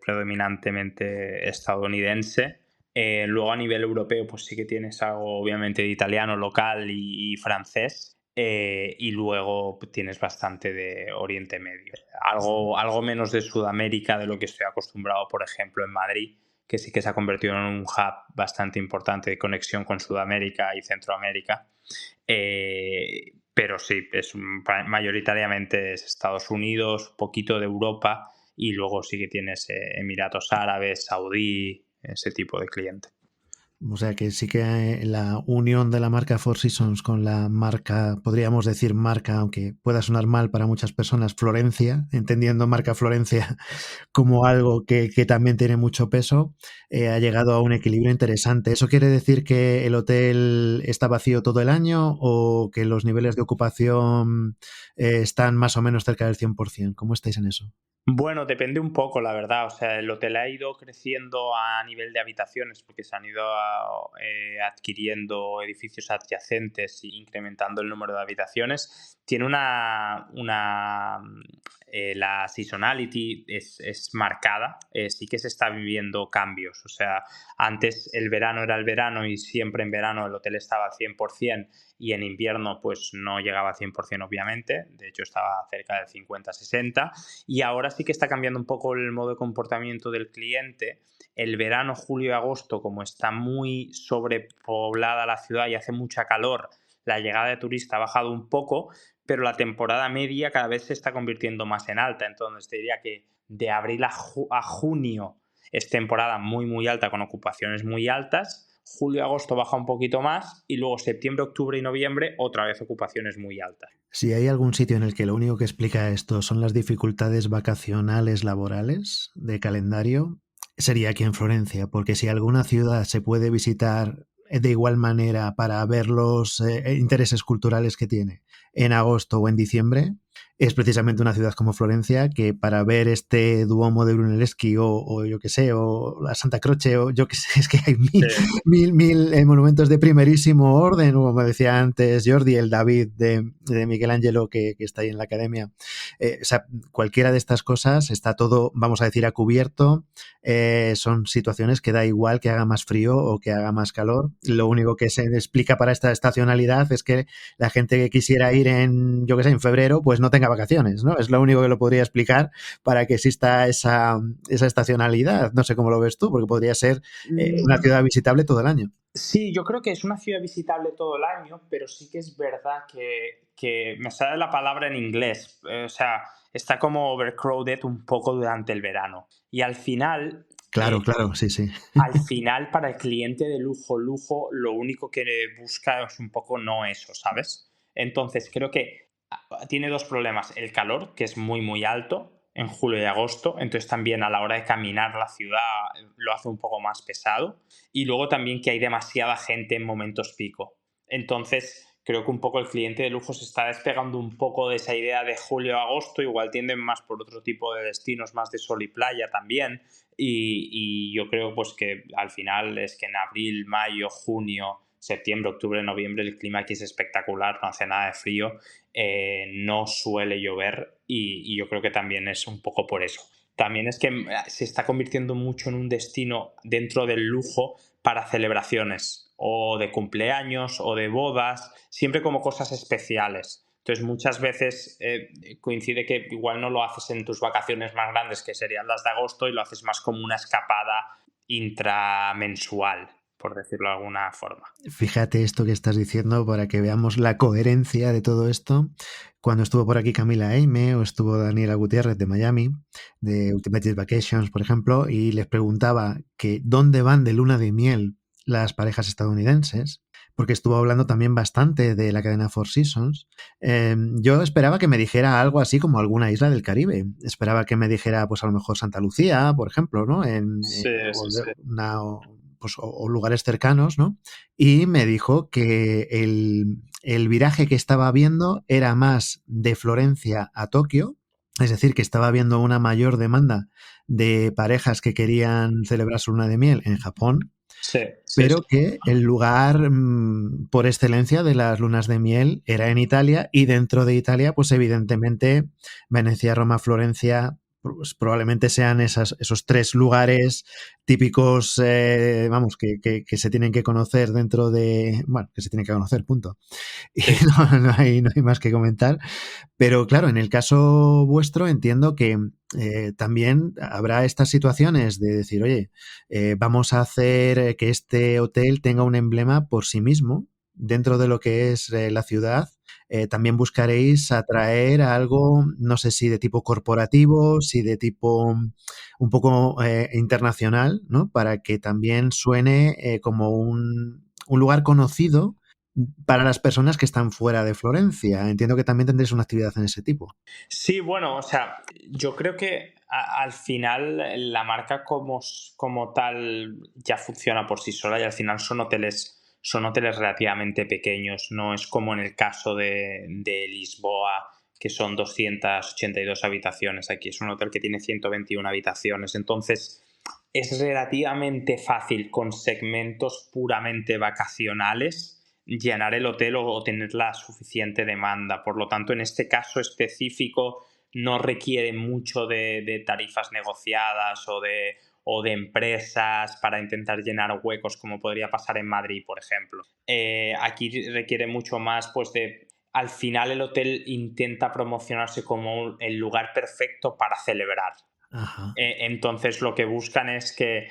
predominantemente estadounidense. Luego a nivel europeo, pues sí que tienes algo obviamente de italiano local y francés. Y luego tienes bastante de Oriente Medio. Algo menos de Sudamérica de lo que estoy acostumbrado, por ejemplo, en Madrid, que sí que se ha convertido en un hub bastante importante de conexión con Sudamérica y Centroamérica. Pero sí, mayoritariamente es Estados Unidos, poquito de Europa y luego sí que tienes Emiratos Árabes, Saudí, ese tipo de cliente. O sea que sí que la unión de la marca Four Seasons con la marca, podríamos decir marca, aunque pueda sonar mal para muchas personas, Florencia, entendiendo marca Florencia como algo que también tiene mucho peso, ha llegado a un equilibrio interesante. ¿Eso quiere decir que el hotel está vacío todo el año o que los niveles de ocupación están más o menos cerca del 100%? ¿Cómo estáis en eso? Bueno, depende un poco, la verdad. O sea, el hotel ha ido creciendo a nivel de habitaciones porque se han ido adquiriendo edificios adyacentes e incrementando el número de habitaciones. Tiene la seasonality es marcada. Sí que se está viviendo cambios. O sea, antes el verano era el verano y siempre en verano el hotel estaba al 100% y en invierno pues no llegaba al 100% obviamente. De hecho estaba cerca del 50-60%. Y ahora sí que está cambiando un poco el modo de comportamiento del cliente. El verano, julio y agosto, como está muy sobrepoblada la ciudad y hace mucha calor, la llegada de turista ha bajado un poco, pero la temporada media cada vez se está convirtiendo más en alta. Entonces te diría que de abril a junio es temporada muy, muy alta con ocupaciones muy altas. Julio, agosto baja un poquito más y luego septiembre, octubre y noviembre otra vez ocupaciones muy altas. Si hay algún sitio en el que lo único que explica esto son las dificultades vacacionales laborales de calendario, sería aquí en Florencia, porque si alguna ciudad se puede visitar de igual manera para ver los intereses culturales que tiene en agosto o en diciembre, es precisamente una ciudad como Florencia que para ver este Duomo de Brunelleschi o yo que sé, o la Santa Croce o yo que sé, es que hay Sí, mil monumentos de primerísimo orden, como decía antes Jordi, el David de Miguel Ángelo que está ahí en la academia. O sea, cualquiera de estas cosas está todo, vamos a decir, a cubierto. Son situaciones que da igual que haga más frío o que haga más calor. Lo único que se explica para esta estacionalidad es que la gente que quisiera ir en, yo que sé, en febrero, pues no tenga vacaciones, ¿no? Es lo único que lo podría explicar para que exista esa estacionalidad. No sé cómo lo ves tú, porque podría ser una ciudad visitable todo el año. sí, yo creo que es una ciudad visitable todo el año, pero sí que es verdad que me sale la palabra en inglés. O sea, está como overcrowded un poco durante el verano. Y Claro, claro, sí, sí. al final, para el cliente de lujo, lujo, lo único que busca es un poco no eso, ¿sabes? Entonces, creo que tiene dos problemas. El calor, que es muy, muy alto en julio y agosto, entonces también a la hora de caminar la ciudad lo hace un poco más pesado. Y luego también que hay demasiada gente en momentos pico. Entonces, creo que un poco el cliente de lujo se está despegando un poco de esa idea de julio-agosto, igual tienden más por otro tipo de destinos, más de sol y playa también, y yo creo pues que al final es que en abril, mayo, junio, septiembre, octubre, noviembre el clima aquí es espectacular, no hace nada de frío, no suele llover y yo creo que también es un poco por eso. También es que se está convirtiendo mucho en un destino dentro del lujo para celebraciones o de cumpleaños o de bodas, siempre como cosas especiales. Entonces muchas veces coincide que igual no lo haces en tus vacaciones más grandes, que serían las de agosto, y lo haces más como una escapada intramensual, por decirlo de alguna forma. Fíjate esto que estás diciendo para que veamos la coherencia de todo esto. Cuando estuvo por aquí Camila Eime o estuvo Daniela Gutiérrez de Miami, de Ultimate Vacations, por ejemplo, y les preguntaba que dónde van de luna de miel las parejas estadounidenses, porque estuvo hablando también bastante de la cadena Four Seasons. Yo esperaba que me dijera algo así como alguna isla del Caribe. Esperaba que me dijera, pues a lo mejor Santa Lucía, por ejemplo, ¿no? Sí, sí, sí. Pues, o lugares cercanos, ¿no? Y me dijo que el viraje que estaba viendo era más de Florencia a Tokio, es decir, que estaba viendo una mayor demanda de parejas que querían celebrar su luna de miel en Japón, Sí, sí, pero sí. que el lugar por excelencia de las lunas de miel era en Italia, y dentro de Italia, pues evidentemente Venecia, Roma, Florencia, pues probablemente sean esos tres lugares típicos, vamos, que se tienen que conocer dentro de, bueno, que se tienen que conocer, punto. Y Sí. no hay más que comentar. Pero claro, en el caso vuestro entiendo que también habrá estas situaciones de decir, oye, vamos a hacer que este hotel tenga un emblema por sí mismo dentro de lo que es la ciudad. También buscaréis atraer a algo, no sé si de tipo corporativo, si de tipo un poco internacional, ¿no? Para que también suene como un lugar conocido para las personas que están fuera de Florencia. Entiendo que también tendréis una actividad en ese tipo. Sí, bueno, o sea, yo creo que al final la marca como tal ya funciona por sí sola y al final son hoteles relativamente pequeños, no es como en el caso de Lisboa, que son 282 habitaciones. Aquí es un hotel que tiene 121 habitaciones, entonces es relativamente fácil con segmentos puramente vacacionales llenar el hotel o tener la suficiente demanda. Por lo tanto, en este caso específico no requiere mucho de tarifas negociadas o de empresas para intentar llenar huecos como podría pasar en Madrid, por ejemplo. Aquí requiere mucho más pues de... Al final el hotel intenta promocionarse como el lugar perfecto para celebrar. Ajá. Entonces lo que buscan es que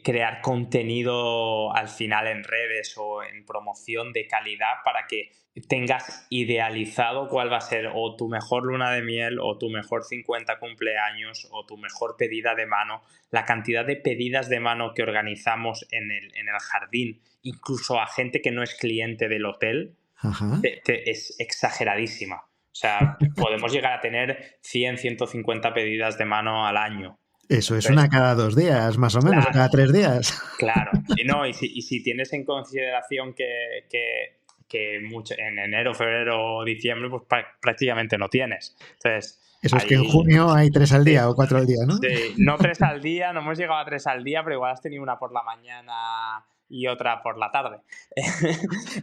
crear contenido al final en redes o en promoción de calidad para que tengas idealizado cuál va a ser o tu mejor luna de miel o tu mejor 50 cumpleaños o tu mejor pedida de mano. La cantidad de pedidas de mano que organizamos en el jardín, incluso a gente que no es cliente del hotel, Ajá. es exageradísima. O sea, podemos llegar a tener 100, 150 pedidas de mano al año. Eso es una Entonces, cada 2 días, más o menos, o claro, cada 3 días. claro. Y, no, y si tienes en consideración que en enero, febrero o diciembre, pues prácticamente no tienes. Entonces, Eso es que en ahí junio hay 3 al día o sí, 4 al día, ¿no? sí, no tres al día, no hemos llegado a tres al día, pero igual has tenido una por la mañana y otra por la tarde.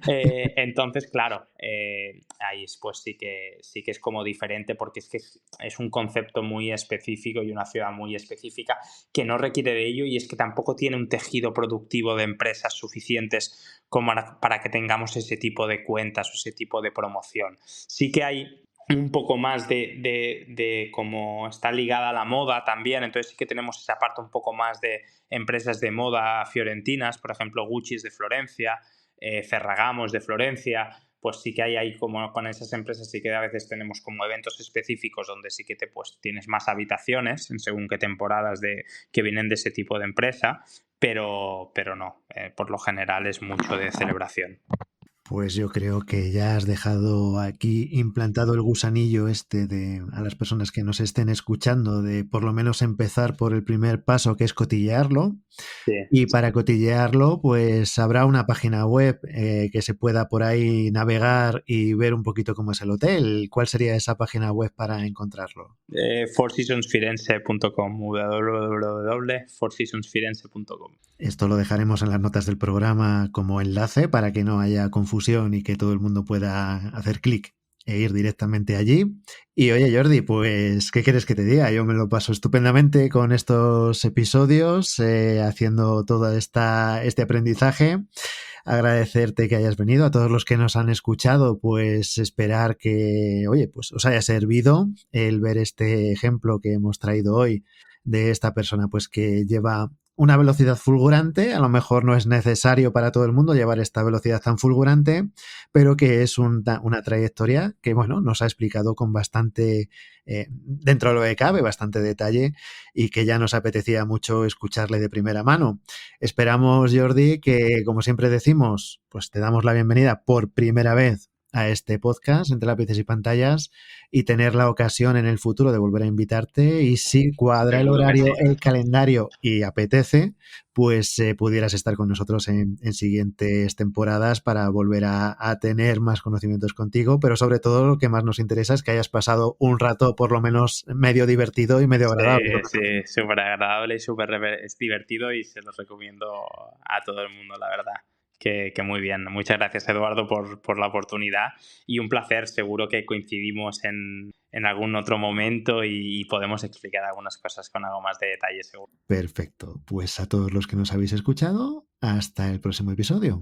Entonces, claro, ahí pues sí que es como diferente porque es un concepto muy específico y una ciudad muy específica que no requiere de ello y es que tampoco tiene un tejido productivo de empresas suficientes como para que tengamos ese tipo de cuentas o ese tipo de promoción. Sí que hay un poco más de cómo está ligada a la moda también, entonces sí que tenemos esa parte un poco más de empresas de moda fiorentinas, por ejemplo Gucci es de Florencia, Ferragamo es de Florencia, pues sí que hay ahí como con esas empresas sí que a veces tenemos como eventos específicos donde sí que pues tienes más habitaciones en según qué temporadas que vienen de ese tipo de empresa, pero no, por lo general es mucho de celebración. Pues yo creo que ya has dejado aquí implantado el gusanillo este de a las personas que nos estén escuchando de por lo menos empezar por el primer paso que es cotillearlo. Sí. Y para cotillearlo, pues habrá una página web que se pueda por ahí navegar y ver un poquito cómo es el hotel. ¿Cuál sería esa página web para encontrarlo? Fourseasonsfirenze.com, www.fourseasonsfirenze.com. Esto lo dejaremos en las notas del programa como enlace para que no haya confusión y que todo el mundo pueda hacer clic e ir directamente allí. Y oye, Jordi, pues, ¿qué quieres que te diga? Yo me lo paso estupendamente con estos episodios, haciendo todo este aprendizaje. Agradecerte que hayas venido, a todos los que nos han escuchado, pues esperar que, oye, pues os haya servido el ver este ejemplo que hemos traído hoy de esta persona, pues que lleva una velocidad fulgurante, a lo mejor no es necesario para todo el mundo llevar esta velocidad tan fulgurante, pero que es una trayectoria que, bueno, nos ha explicado con bastante, dentro de lo que cabe, bastante detalle y que ya nos apetecía mucho escucharle de primera mano. Esperamos, Jordi, que, como siempre decimos, pues te damos la bienvenida por primera vez a este podcast entre lápices y pantallas y tener la ocasión en el futuro de volver a invitarte y si cuadra el Seguro que horario, sí. el calendario y apetece, pues pudieras estar con nosotros en siguientes temporadas para volver a tener más conocimientos contigo, pero sobre todo lo que más nos interesa es que hayas pasado un rato por lo menos medio divertido y medio agradable. Sí, súper agradable y súper es divertido y se los recomiendo a todo el mundo, la verdad. Que muy bien. Muchas gracias, Eduardo, por la oportunidad y un placer. Seguro que coincidimos en algún otro momento y podemos explicar algunas cosas con algo más de detalle, seguro. Perfecto. Pues a todos los que nos habéis escuchado, hasta el próximo episodio.